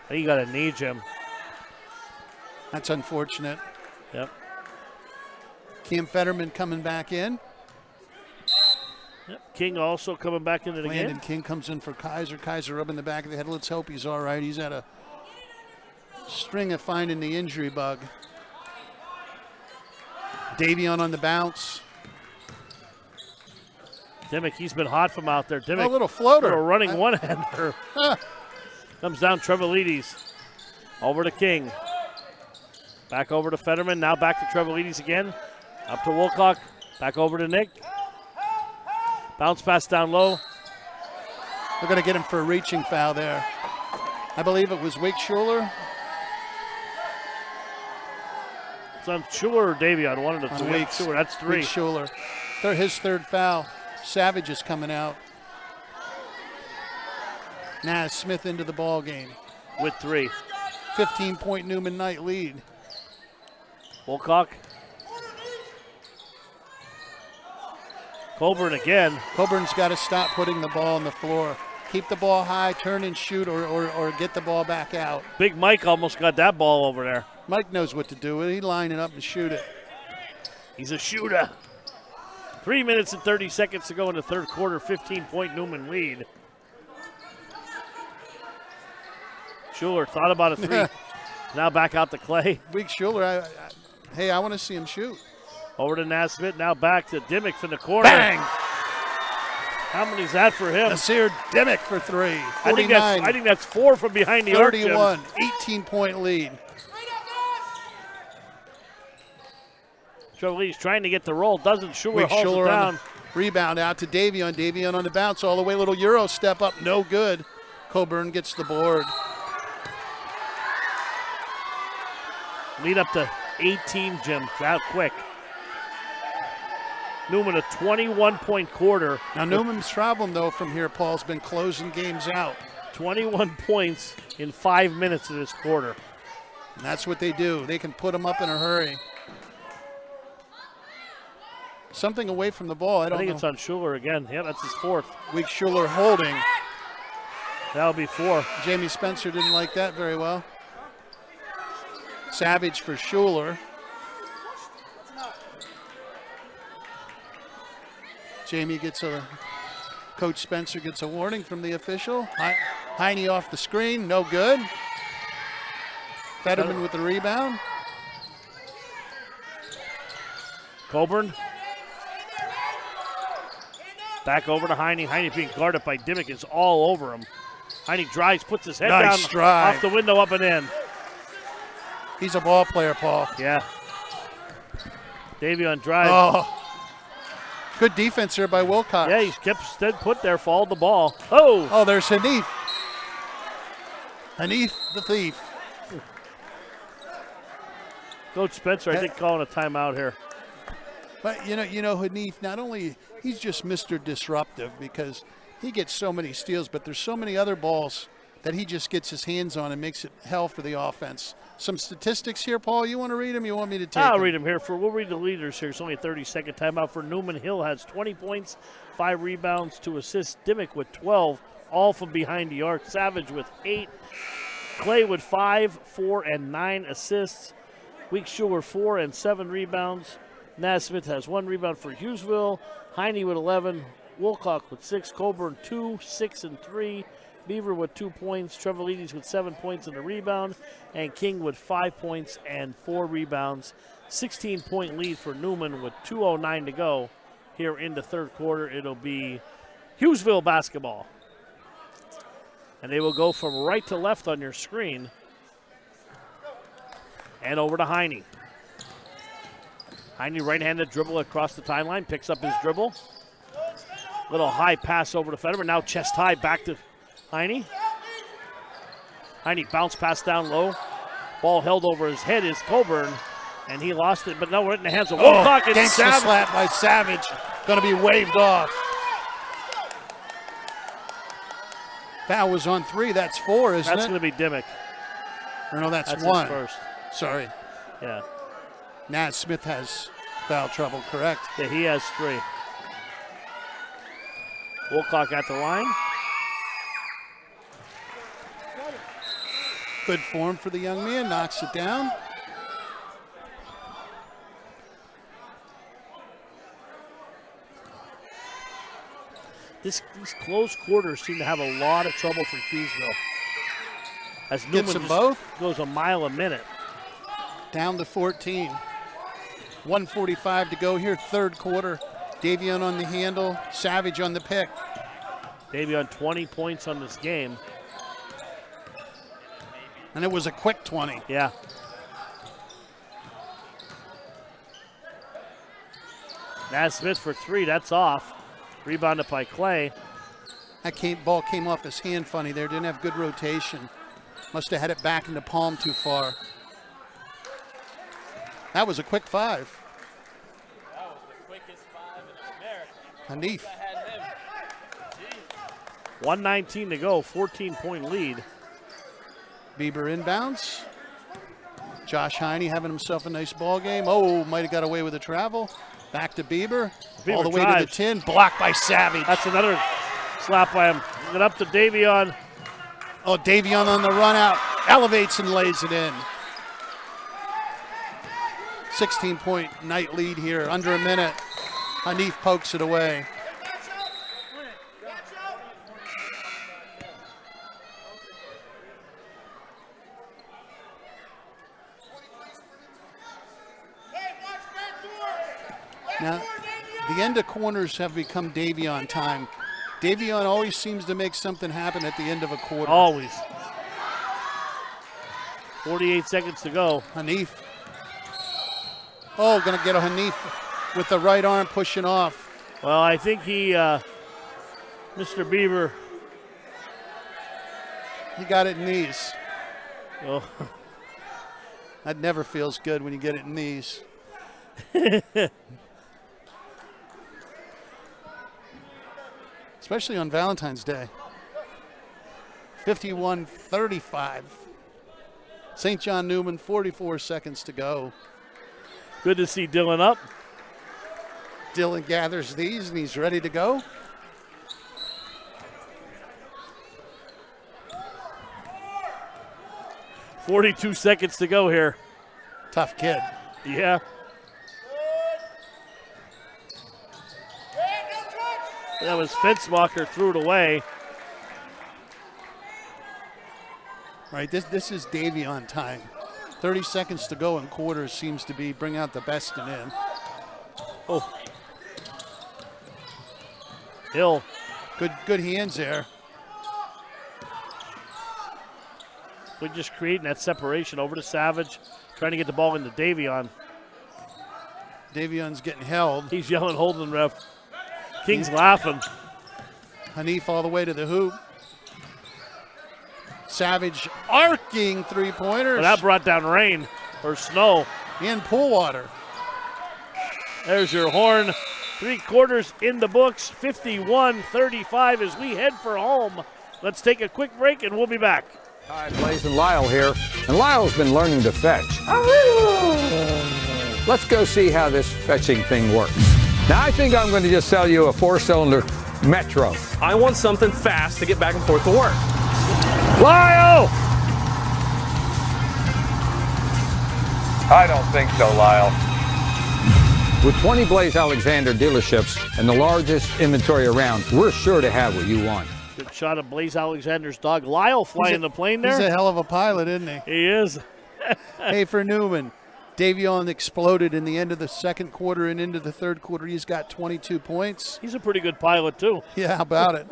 I think you got to knee, Jim. That's unfortunate. Yep. Cam Fetterman coming back in. Yep. King also coming back into the Landon game. King comes in for Kaiser. Kaiser rubbing the back of the head. Let's hope he's all right. He's had a string of finding the injury bug. Davion on the bounce. Dimmick, he's been hot from out there. Dimmick, A little floater. a running one-hander. Comes down Trevelidis. Over to King. Back over to Fetterman. Now back to Trevelidis again. Up to Wilcock. Back over to Nick. Bounce pass down low. They're going to get him for a reaching foul there. I believe it was Wake Schuler. It's on Schuler or Davion. One of the two. Weeks. Schuler, that's three. Wake Schuler. His third foul. Savage is coming out. Naz Smith into the ball game. With three. 15-point Neumann Knight lead. Wilcock. Coburn again. Coburn's got to stop putting the ball on the floor. Keep the ball high, turn and shoot, or get the ball back out. Big Mike almost got that ball over there. Mike knows what to do. He'd line it up and shoot it. He's a shooter. 3 minutes and 30 seconds to go in the third quarter. 15-point Neumann lead. Schuler thought about a three. Now back out to Clay. Weak Schuler, I want to see him shoot. Over to Nasmith. Now back to Dimmick from the corner. Bang! How many's that for him? Nasir Dimmick for three. 49. I think that's four from behind the arc. 31. 18-point lead. Trevelidis trying to get the roll. Doesn't. Schuler Weak hauls Schuler it on down. the rebound out to Davion. Davion on the bounce all the way. Little Euro step up. No good. Coburn gets the board. Lead up to 18, Jim. That quick. Neumann a 21-point quarter. Now Newman's problem, though, from here, Paul's been closing games out. 21 points in 5 minutes of this quarter. And that's what they do. They can put them up in a hurry. Something away from the ball. I don't think know. it's on Schuler again. Yeah, that's his fourth. Weak Schuler holding. That'll be four. Jamie Spencer didn't like that very well. Savage for Schuler. Coach Spencer gets a warning from the official. Heine off the screen, no good. Fetterman with the rebound. Coburn. Back over to Heine. Heine being guarded by Dimmick is all over him. Heine drives, puts his head Nice down drive. off the window, up and in. He's a ball player, Paul. Yeah. Davion drives. Oh. Good defense here by Wilcox. Yeah, he kept stead put there, followed the ball. Oh, there's Hanif. Hanif the thief. Coach Spencer, I think, calling a timeout here. But you know, Hanif, not only he's just Mr. Disruptive because he gets so many steals, but there's so many other balls that he just gets his hands on and makes it hell for the offense. Some statistics here, Paul. You want to read them? You want me to take them? I'll read them here. We'll read the leaders here. It's only a 30-second timeout for Neumann. Hill has 20 points, 5 rebounds, 2 assists. Dimmick with 12, all from behind the arc. Savage with 8. Clay with 5, 4, and 9 assists. Weekschuler 4 and 7 rebounds. Nasmith has 1 rebound for Hughesville. Heine with 11. Wilcox with 6. Coburn 2, 6, and 3. Beaver with 2 points. Trevelidis with 7 points and a rebound. And King with 5 points and 4 rebounds. 16-point lead for Neumann with 2:09 to go here in the third quarter. It'll be Hughesville basketball. And they will go from right to left on your screen. And over to Heine. Heine right-handed dribble across the timeline. Picks up his dribble. Little high pass over to Federer. Now chest high back to Heine. Heine bounce pass down low. Ball held over his head is Coburn. And he lost it, but now we're in the hands of Wilcox. And gangsta slap by Savage. Going to be waved off. Foul was on 3. That's 4, isn't it? That's going to be Dimmick. Or no, that's 1. His first. Sorry. Yeah. Naz Smith has foul trouble, correct? Yeah, he has 3. Wilcox at the line. Good form for the young man, knocks it down. These close quarters seem to have a lot of trouble for Hughesville. As Neumann them both. Goes a mile a minute. Down to 14. 1:45 to go here, third quarter. Davion on the handle, Savage on the pick. Davion 20 points on this game. And it was a quick 20. Yeah. Naz Smith for 3, that's off. Rebounded by Clay. That ball came off his hand funny there, didn't have good rotation. Must have had it back in the palm too far. That was a quick 5. That was the quickest 5 in America. Hanif. 1:19 to go, 14-point lead. Bieber inbounds. Josh Heine having himself a nice ball game. Oh, might have got away with the travel. Back to Bieber. All the way to the 10. Blocked by Savage. That's another slap by him. Get up to Davion. Oh, Davion on the run out. Elevates and lays it in. 16-point night lead here. Under a minute. Hanif pokes it away. Now, the end of corners have become Davion time. Davion always seems to make something happen at the end of a quarter. Always. 48 seconds to go. Hanif. Oh, going to get a Hanif with the right arm pushing off. Well, I think Mr. Bieber. He got it in knees. Oh. That never feels good when you get it in knees. Especially on Valentine's Day. 51-35. St. John Neumann, 44 seconds to go. Good to see Dylan up. Dylan gathers these and he's ready to go. $42 seconds to go here. Tough kid. Yeah. That was Fitzmacher, threw it away. Right, this is Davion time. 30 seconds to go in quarters seems to be bring out the best in him. Oh. Hill. Good hands there. We're just creating that separation over to Savage, trying to get the ball into Davion. Davion's getting held. He's yelling, holding ref. King's laughing. Hanif all the way to the hoop. Savage arcing three-pointers. Well, that brought down rain or snow. In pool water. There's your horn. 3/4 in the books. 51-35 as we head for home. Let's take a quick break and we'll be back. Hi, Blaze and Lyle here. And Lyle's been learning to fetch. Let's go see how this fetching thing works. Now, I think I'm going to just sell you a 4-cylinder Metro. I want something fast to get back and forth to work. Lyle! I don't think so, Lyle. With 20 Blaze Alexander dealerships and the largest inventory around, we're sure to have what you want. Good shot of Blaze Alexander's dog. Lyle flying the plane there. He's a hell of a pilot, isn't he? He is. Hey, for Neumann, Davion exploded in the end of the second quarter and into the third quarter. He's got 22 points. He's a pretty good pilot, too. Yeah, how about it?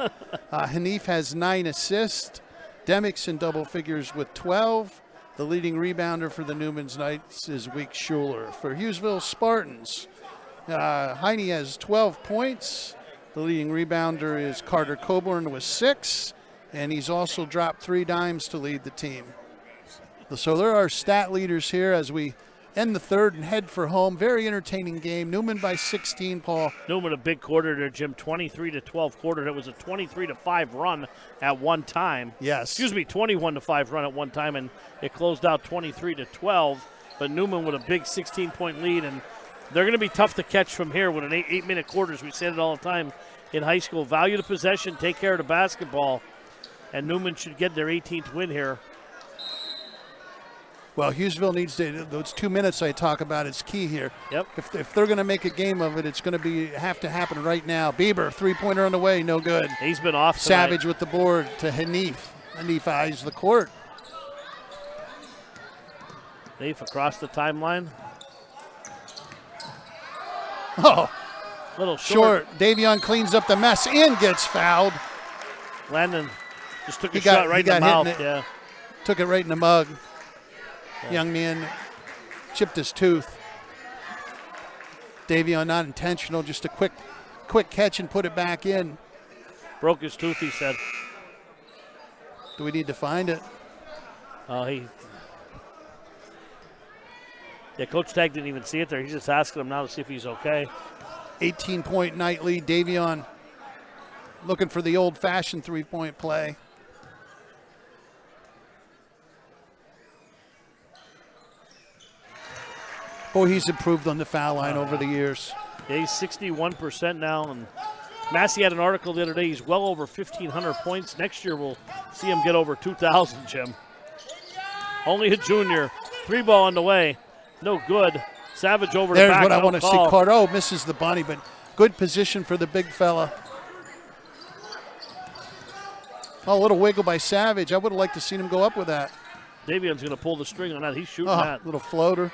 Hanif has 9 assists. Demick's in double figures with 12. The leading rebounder for the Newman's Knights is Week Schuler. For Hughesville Spartans, Heine has 12 points. The leading rebounder is Carter Coburn with 6. And he's also dropped 3 dimes to lead the team. So there are stat leaders here as we end the third and head for home. Very entertaining game. Neumann by 16, Paul. Neumann a big quarter there, Jim. 23-12 quarter. That was a 23-5 run at one time. Yes. Excuse me, 21-5 run at one time, and it closed out 23-12. But Neumann with a big 16-point lead, and they're going to be tough to catch from here with an 8-minute quarters. We said it all the time in high school. Value the possession, take care of the basketball, and Neumann should get their 18th win here. Well, Hughesville needs to, those 2 minutes I talk about, it's key here. Yep. If they're going to make a game of it, it's going to have to happen right now. Bieber, three-pointer on the way, no good. He's been off tonight. Savage with the board to Hanif. Hanif eyes the court. Hanif across the timeline. Oh, little short. Davion cleans up the mess and gets fouled. Landon just took a shot right in the mouth. Yeah. Took it right in the mug. Yeah. Young man chipped his tooth. Davion not intentional, just a quick catch and put it back in. Broke his tooth, he said. Do we need to find it? Yeah, Coach Tag didn't even see it there. He's just asking him now to see if he's okay. 18-point night lead. Davion looking for the old-fashioned three-point play. Boy, he's improved on the foul line over the years. Yeah, he's 61% now. And Massey had an article the other day. He's well over 1,500 points. Next year we'll see him get over 2,000, Jim. Only a junior. 3-ball on the way. No good. Savage over the back. There's what I want to see. Cardo misses the bunny, but good position for the big fella. Oh, a little wiggle by Savage. I would have liked to seen him go up with that. Davion's going to pull the string on that. He's shooting that. Little floater.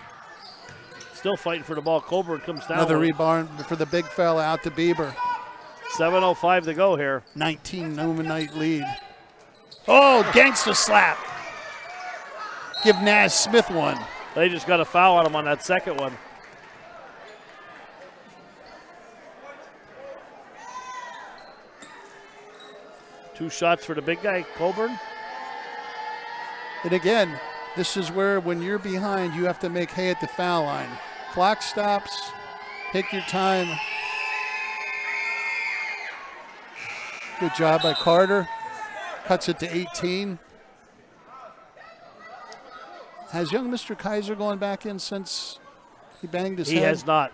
Still fighting for the ball. Coburn comes down. Another rebound for the big fella out to Bieber. 7:05 to go here. 19 Neumann night lead. Oh, gangster slap. Give Naz Smith one. They just got a foul on him on that second one. Two shots for the big guy, Coburn. And again, this is where when you're behind, you have to make hay at the foul line. Clock stops. Take your time. Good job by Carter. Cuts it to 18. Has young Mr. Kaiser gone back in since he banged his head? He has not.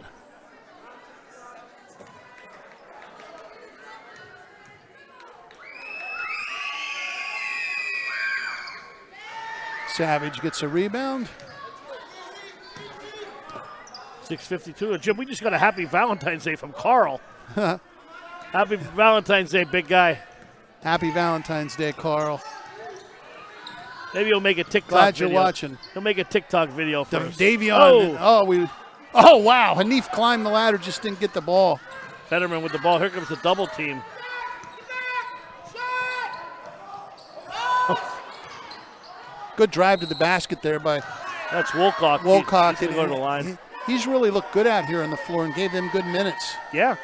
Savage gets a rebound. 6:52. Jim, we just got a happy Valentine's Day from Carl. Happy Valentine's Day, big guy. Happy Valentine's Day, Carl. Maybe he'll make a TikTok Glad you're video. watching. He'll make a TikTok video for us. Davion. Oh, wow. Hanif climbed the ladder, just didn't get the ball. Fetterman with the ball. Here comes the double team. Good drive to the basket there by That's Wolcock. Wolcock. He's going to go to the line. He's really looked good out here on the floor and gave them good minutes. Yeah.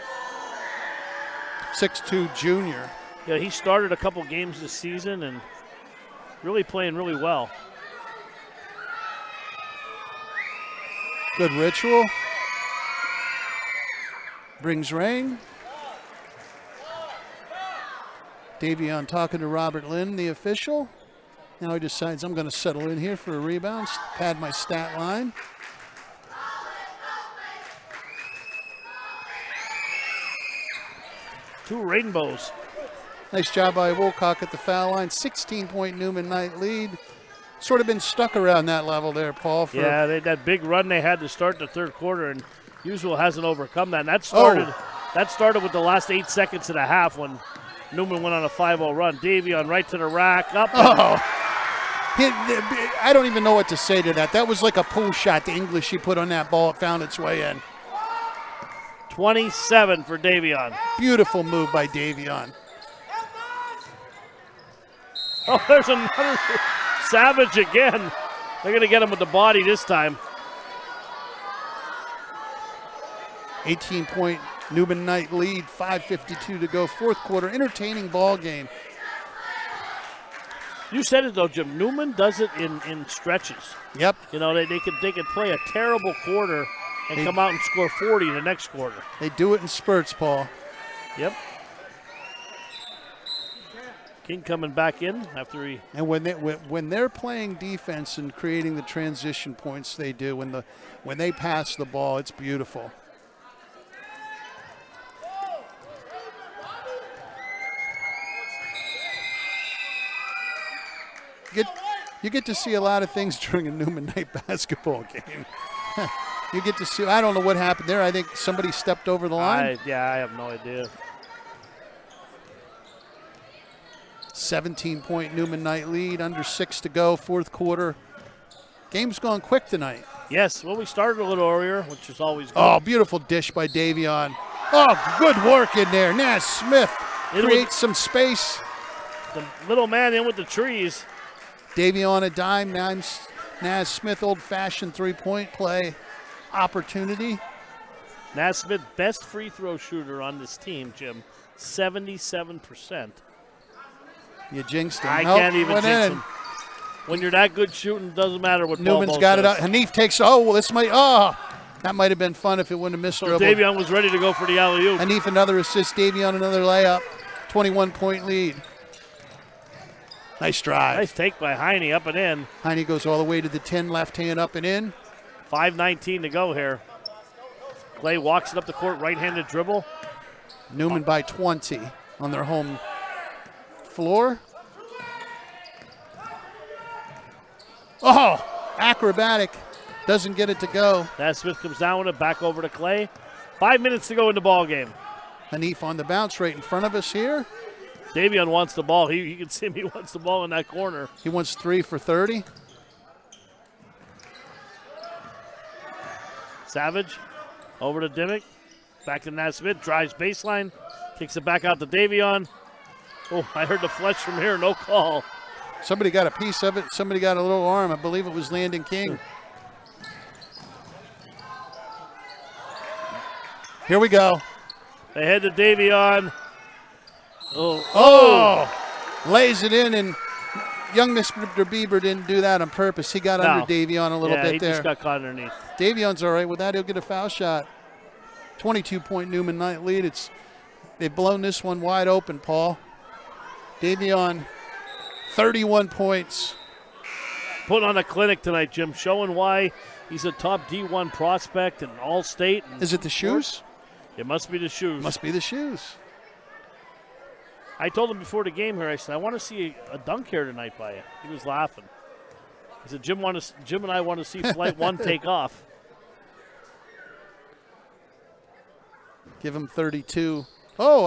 6'2" junior. Yeah, he started a couple games this season and really playing really well. Good ritual. Brings rain. Davion talking to Robert Lynn, the official. Now he decides I'm going to settle in here for a rebound, pad my stat line. Two rainbows. Nice job by Wilcock at the foul line. 16-point Neumann Knight lead. Sort of been stuck around that level there, Paul. Yeah, that big run they had to start the third quarter, and Hughesville hasn't overcome that. And that started with the last 8 seconds of the half when Neumann went on a 5-0 run. Davion right to the rack, up. I don't even know what to say to that. That was like a pull shot. The English he put on that ball, it found its way in. 27 for Davion. Beautiful move by Davion. Oh, there's another Savage again. They're going to get him with the body this time. 18-point Neumann Knight lead, 5:52 to go. Fourth quarter, entertaining ball game. You said it though, Jim. Neumann does it in stretches. Yep. You know, they could play a terrible quarter and come out and score 40 the next quarter. They do it in spurts, Paul. Yep. King coming back in after he. And when they're playing defense and creating the transition points, they do. When they pass the ball, it's beautiful. You get to see a lot of things during a Neumann Knight basketball game. You get to see. I don't know what happened there. I think somebody stepped over the line. I have no idea. 17-point Neumann Knight lead, under 6 to go, fourth quarter. Game's gone quick tonight. Yes, well, we started a little earlier, which is always good. Oh, beautiful dish by Davion. Oh, good work in there. Nas Smith creates some space. The little man in with the trees. Davion a dime. Nas Smith, old-fashioned three-point play opportunity. Nas Smith, best free throw shooter on this team, Jim. 77%. You jinxed him. I can't even jinx him. When you're that good shooting, doesn't matter what Newman's got it up. Hanif takes. That might have been fun if it wouldn't have missed. So Davion was ready to go for the alley-oop. Hanif another assist. Davion another layup. 21-point lead. Nice drive. Nice take by Heine up and in. Heine goes all the way to the 10, left hand up and in. 5:19 to go here. Clay walks it up the court, right-handed dribble. Neumann by 20 on their home floor. Oh, acrobatic. Doesn't get it to go. That Smith comes down with it, back over to Clay. 5 minutes to go in the ball game. Hanif on the bounce right in front of us here. Davion wants the ball. You can see him. He wants the ball in that corner. He wants 3 for 30. Savage over to Dimmick. Back to Nat Smith. Drives baseline. Kicks it back out to Davion. Oh, I heard the flesh from here. No call. Somebody got a piece of it. Somebody got a little arm. I believe it was Landon King. Here we go. They head to Davion. Lays it in, and young Mr. Bieber didn't do that on purpose. He got under Davion a little bit there. He just got caught underneath. Davion's all right with that. He'll get a foul shot. 22-point Neumann Knight lead. They've blown this one wide open, Paul. Davion, 31 points. Putting on a clinic tonight, Jim, showing why he's a top D1 prospect in All-State. Is it the shoes? It must be the shoes. Must be the shoes. I told him before the game here, I said, I want to see a dunk here tonight by you. He was laughing. He said, Jim and I want to see Flight 1 take off. Give him 32. Oh,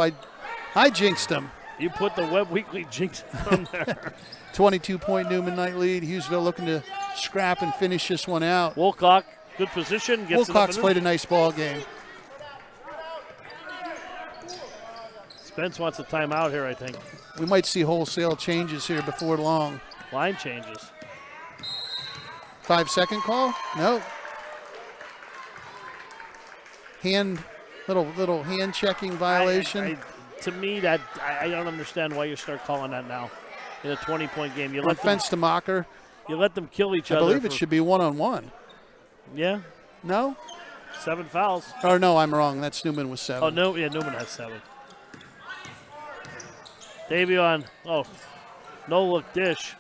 I jinxed him. You put the Webb Weekly jinx on there. 22-point Neumann Knight lead. Hughesville looking to scrap and finish this one out. Wilcock, good position. Wilcock's played a nice ball game. Spence wants a timeout here, I think. We might see wholesale changes here before long. Line changes. 5-second call? No. Little hand checking violation. to me, that I don't understand why you start calling that now in a 20-point game. You let fence to Mocker. You let them kill each other. I believe it should be 1-on-1. Yeah. No? 7 fouls. Or no, I'm wrong. That's Neumann with 7. Oh, no, yeah, Neumann has 7. Davion, no look dish.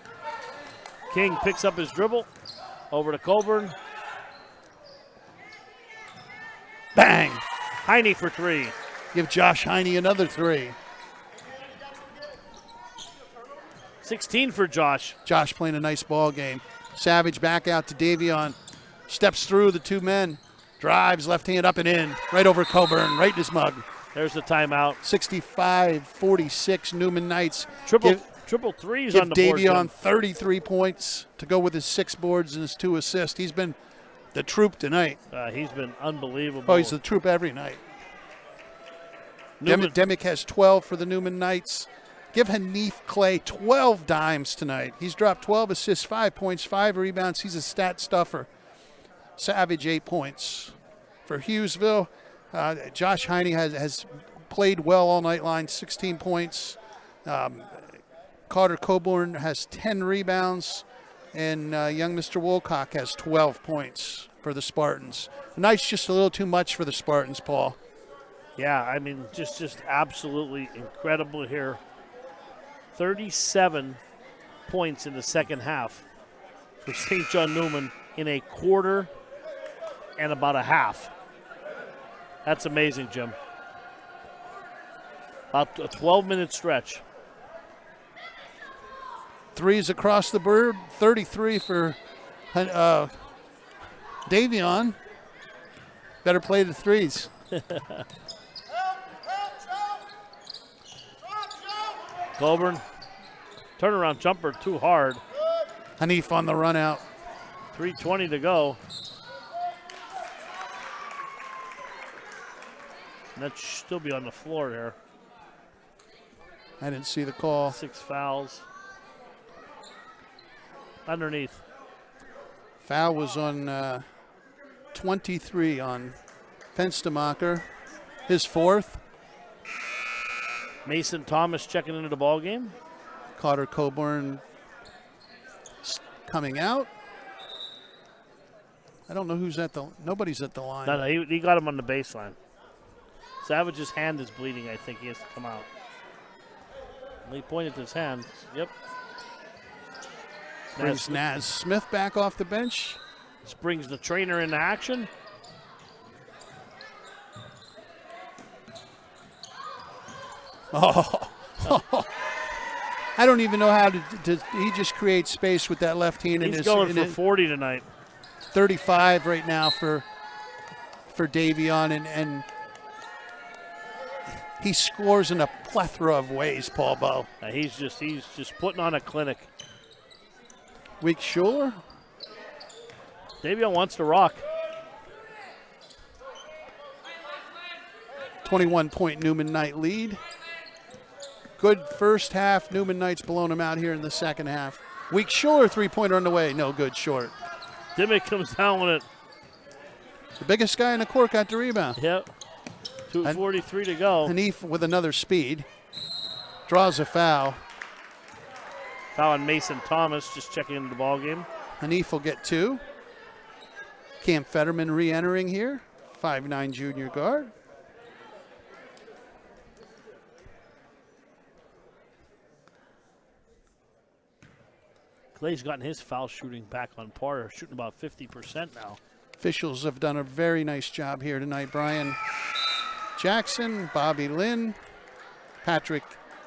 King picks up his dribble. Over to Coburn. Bang! Heine for 3. Give Josh Heine another 3. 16 for Josh. Josh playing a nice ball game. Savage back out to Davion. Steps through the 2 men. Drives left hand up and in. Right over Coburn. Right in his mug. There's the timeout. 65-46 Neumann Knights. Triple threes on the board. Give Davion 33 points to go with his 6 boards and his 2 assists. He's been the troop tonight. He's been unbelievable. Oh, he's the troop every night. Demick has 12 for the Neumann Knights. Give Hanif Clay 12 dimes tonight. He's dropped 12 assists, 5 points, 5 rebounds. He's a stat stuffer. Savage 8 points. For Hughesville, Josh Heine has played well all night long, 16 points. Carter Coburn has 10 rebounds. And young Mr. Wilcock has 12 points for the Spartans. Tonight's just a little too much for the Spartans, Paul. Yeah, I mean, just absolutely incredible here. 37 points in the second half for St. John Neumann in a quarter and about a half. That's amazing, Jim. About a 12-minute stretch. Threes across the board, 33 for Davion. Better play the threes. Coburn, turnaround jumper too hard. Hanif on the run out. 3:20 to go. And that should still be on the floor here. I didn't see the call. 6 fouls. Underneath. Foul was on 23 on Fenstermacher. His 4th. Mason Thomas checking into the ball game. Carter Coburn coming out. I don't know who's nobody's at the line. No, he got him on the baseline. Savage's hand is bleeding. I think he has to come out. He pointed to his hand. Yep. Brings Naz Smith back off the bench. This brings the trainer into action. Oh. I don't even know how to he just creates space with that left hand. He's going for 40 tonight. 35 right now for Davion, and he scores in a plethora of ways, Paul Bowe. He's just putting on a clinic. Weak Schuler. Davion wants to rock. 21-point Neumann Knight lead. Good first half. Neumann Knights blowing them out here in the second half. Weak Schuler, 3-pointer on the way. No good, short. Dimick comes down with it. The biggest guy in the court got the rebound. Yep. 2:43 to go. Hanif with another speed. Draws a foul. Foul on Mason Thomas, just checking into the ball game. Hanif will get 2. Cam Fetterman re-entering here. 5'9" junior guard. Clay's gotten his foul shooting back on par, shooting about 50% now. Officials have done a very nice job here tonight. Brian Jackson, Bobby Lynn, Patrick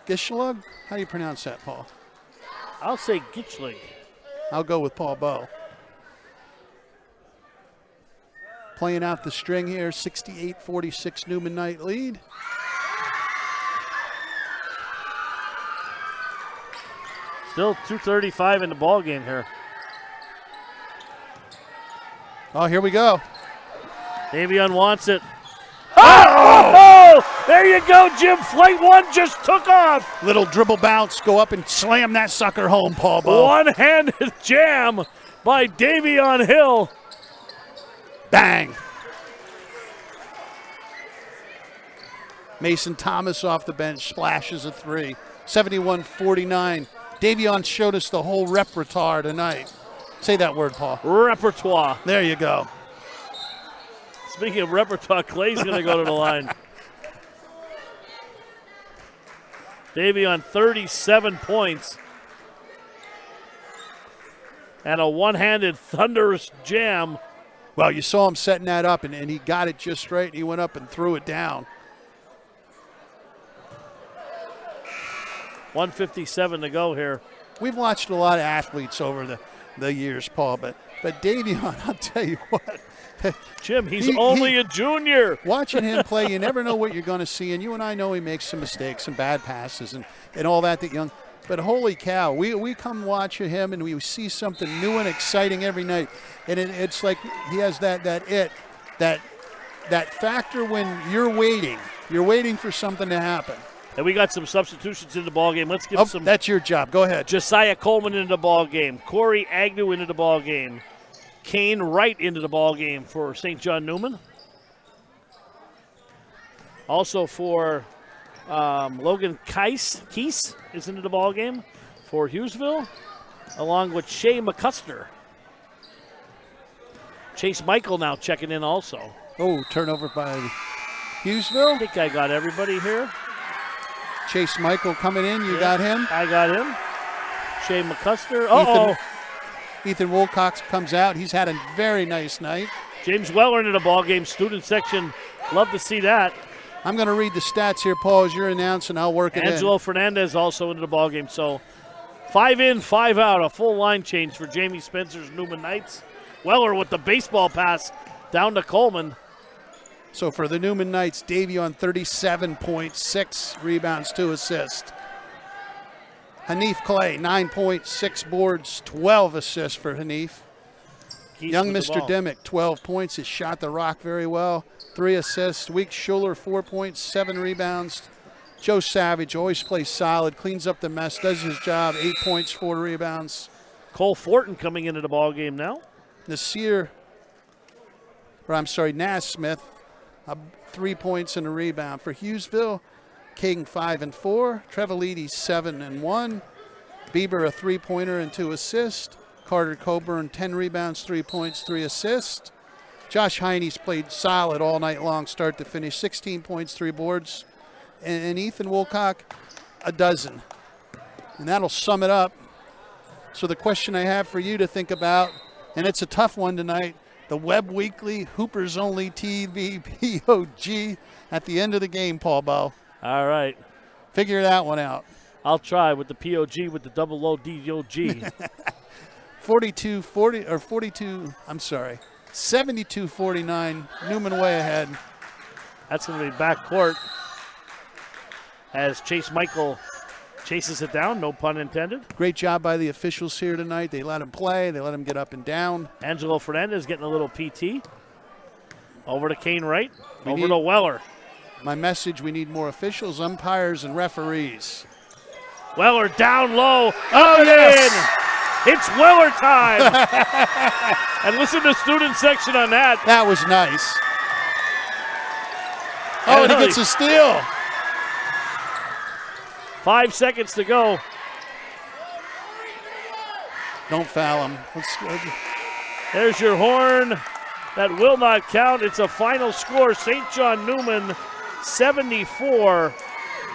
Gischlug. How do you pronounce that, Paul? I'll say Gischlig. I'll go with Paul Bowe. Playing out the string here, 68-46 Neumann Knight lead. Still 2:35 in the ball game here. Oh, here we go. Davion wants it. Oh! There you go, Jim. Flight 1 just took off. Little dribble bounce, go up and slam that sucker home, Paul Bowe. One-handed jam by Davion Hill. Bang. Mason Thomas off the bench splashes a three. 71-49. Davion showed us the whole repertoire tonight. Say that word, Paul. Repertoire. There you go. Speaking of repertoire, Clay's going to go to the line. Davion, 37 points. And a one-handed thunderous jam. Well, you saw him setting that up, and he got it just right. He went up and threw it down. 1:57 to go here. We've watched a lot of athletes over the years, Paul, but Davion, I'll tell you what. Jim, he's only a junior. Watching him play, you never know what you're going to see, and you and I know he makes some mistakes, some bad passes, and all that young. But holy cow, we come watching him, and we see something new and exciting every night. And it's like he has that factor when you're waiting for something to happen. And we got some substitutions in the ballgame. Let's give some. That's your job. Go ahead. Josiah Coleman into the ballgame. Corey Agnew into the ballgame. Kane Wright into the ballgame for St. John Neumann. Also for Logan Keese is into the ballgame for Hughesville, along with Shea McCuster. Chase Michael now checking in also. Oh, turnover by Hughesville. I think I got everybody here. Chase Michael coming in. You got him? I got him. Shea McCuster. Ethan Wilcox comes out. He's had a very nice night. James Weller into the ballgame. Student section. Love to see that. I'm going to read the stats here, Paul, as you're announcing. I'll work it in. Angelo Fernandez also into the ballgame. So 5 in, 5 out. A full line change for Jamie Spencer's Neumann Knights. Weller with the baseball pass down to Coleman. So for the Neumann Knights, Davion 37.6 rebounds, 2 assists. Hanif Clay, 9.6 boards, 12 assists for Hanif. Young Mr. Dimick, 12 points. Has shot the rock very well. 3 assists. Week Schuler, 4.7 rebounds. Joe Savage always plays solid, cleans up the mess, does his job. 8 points, 4 rebounds. Cole Fortin coming into the ballgame now. Nasmith, 3 points and a rebound. For Hughesville, King 5 and 4. Trevelidi 7 and 1. Bieber a 3-pointer and 2 assists. Carter Coburn 10 rebounds, 3 points, 3 assists. Josh Heine's played solid all night long, start to finish. 16 points, 3 boards. And Ethan Wilcock, a dozen. And that'll sum it up. So the question I have for you to think about, and it's a tough one tonight, the Webb Weekly Hoopers Only TV POG at the end of the game, Paul Bow. All right. Figure that one out. I'll try with the POG with the double O DOG. 72-49, Neumann way ahead. That's going to be backcourt as Chase Michael chases it down, no pun intended. Great job by the officials here tonight. They let him play. They let him get up and down. Angelo Fernandez getting a little PT. Over to Kane Wright. Over to Weller. My message, we need more officials, umpires, and referees. Weller down low. Up and in. It's Weller time. And listen to student section on that. That was nice. Oh, and he gets a steal. 5 seconds to go. Don't foul him. There's your horn. That will not count. It's a final score. St. John Neumann 74.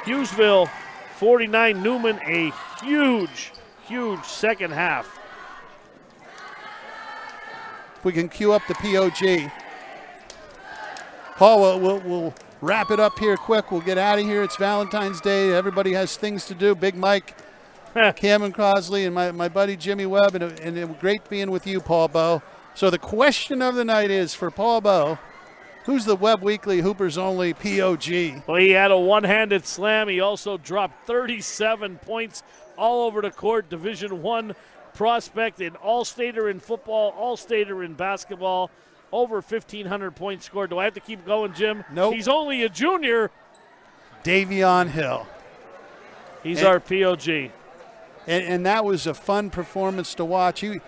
Hughesville 49. Neumann a huge second half. If we can cue up the POG. Paul, we'll wrap it up here quick. We'll get out of here. It's Valentine's Day. Everybody has things to do. Big Mike, Cameron Crosley, and my buddy Jimmy Webb. And it was great being with you, Paul Bow. So the question of the night is for Paul Bow, who's the Webb Weekly Hoopers Only POG? Well, he had a one-handed slam. He also dropped 37 points all over the court. Division I prospect, an all-stater in football, all-stater in basketball. Over 1,500 points scored. Do I have to keep going, Jim? Nope. He's only a junior. Davion Hill. He's our POG. And that was a fun performance to watch. He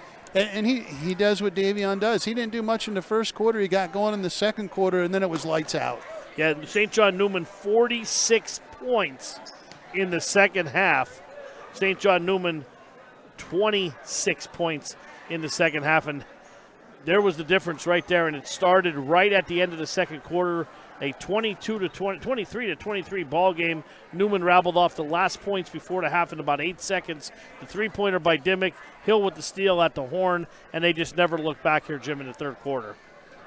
does what Davion does. He didn't do much in the first quarter. He got going in the second quarter, and then it was lights out. Yeah, St. John Neumann 46 points in the second half. St. John Neumann 26 points in the second half, and there was the difference right there, and it started right at the end of the second quarter, a 23-23 ball game. Neumann rabbled off the last points before the half in about 8 seconds. The three-pointer by Dimmick, Hill with the steal at the horn, and they just never looked back here, Jim, in the third quarter.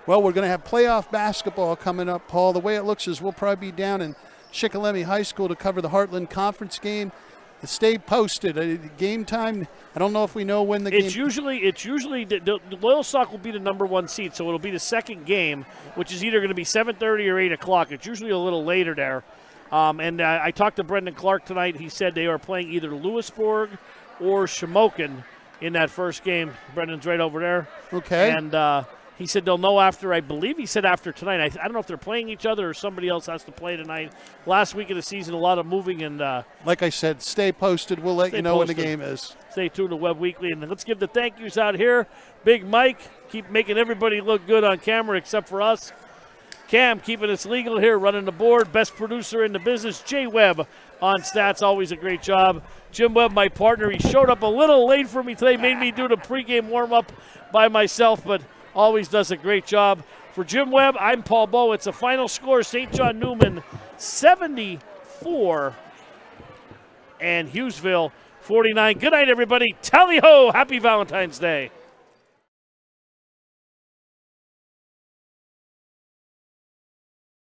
Well, we're going to have playoff basketball coming up, Paul. The way it looks is we'll probably be down in Shikellamy High School to cover the Heartland Conference game. Stay posted. Game time, I don't know if we know when the game. It's usually the Loyalsock will be the number one seed, so it'll be the second game, which is either going to be 7:30 or 8 o'clock. It's usually a little later there. And I talked to Brendan Clark tonight. He said they are playing either Lewisburg or Shamokin in that first game. Brendan's right over there. Okay. And he said they'll know after, I believe he said after tonight. I don't know if they're playing each other or somebody else has to play tonight. Last week of the season, a lot of moving. And like I said, stay posted. We'll let you know when the game is. Stay tuned to Webb Weekly. And let's give the thank yous out here. Big Mike, keep making everybody look good on camera except for us. Cam, keeping us legal here, running the board. Best producer in the business. Jay Webb on stats, always a great job. Jim Webb, my partner, he showed up a little late for me today, made me do the pregame warm-up by myself, but always does a great job. For Jim Webb, I'm Paul Bowe. It's a final score, St. John Neumann 74 and Hughesville 49. Good night, everybody. Tally-ho. Happy Valentine's Day.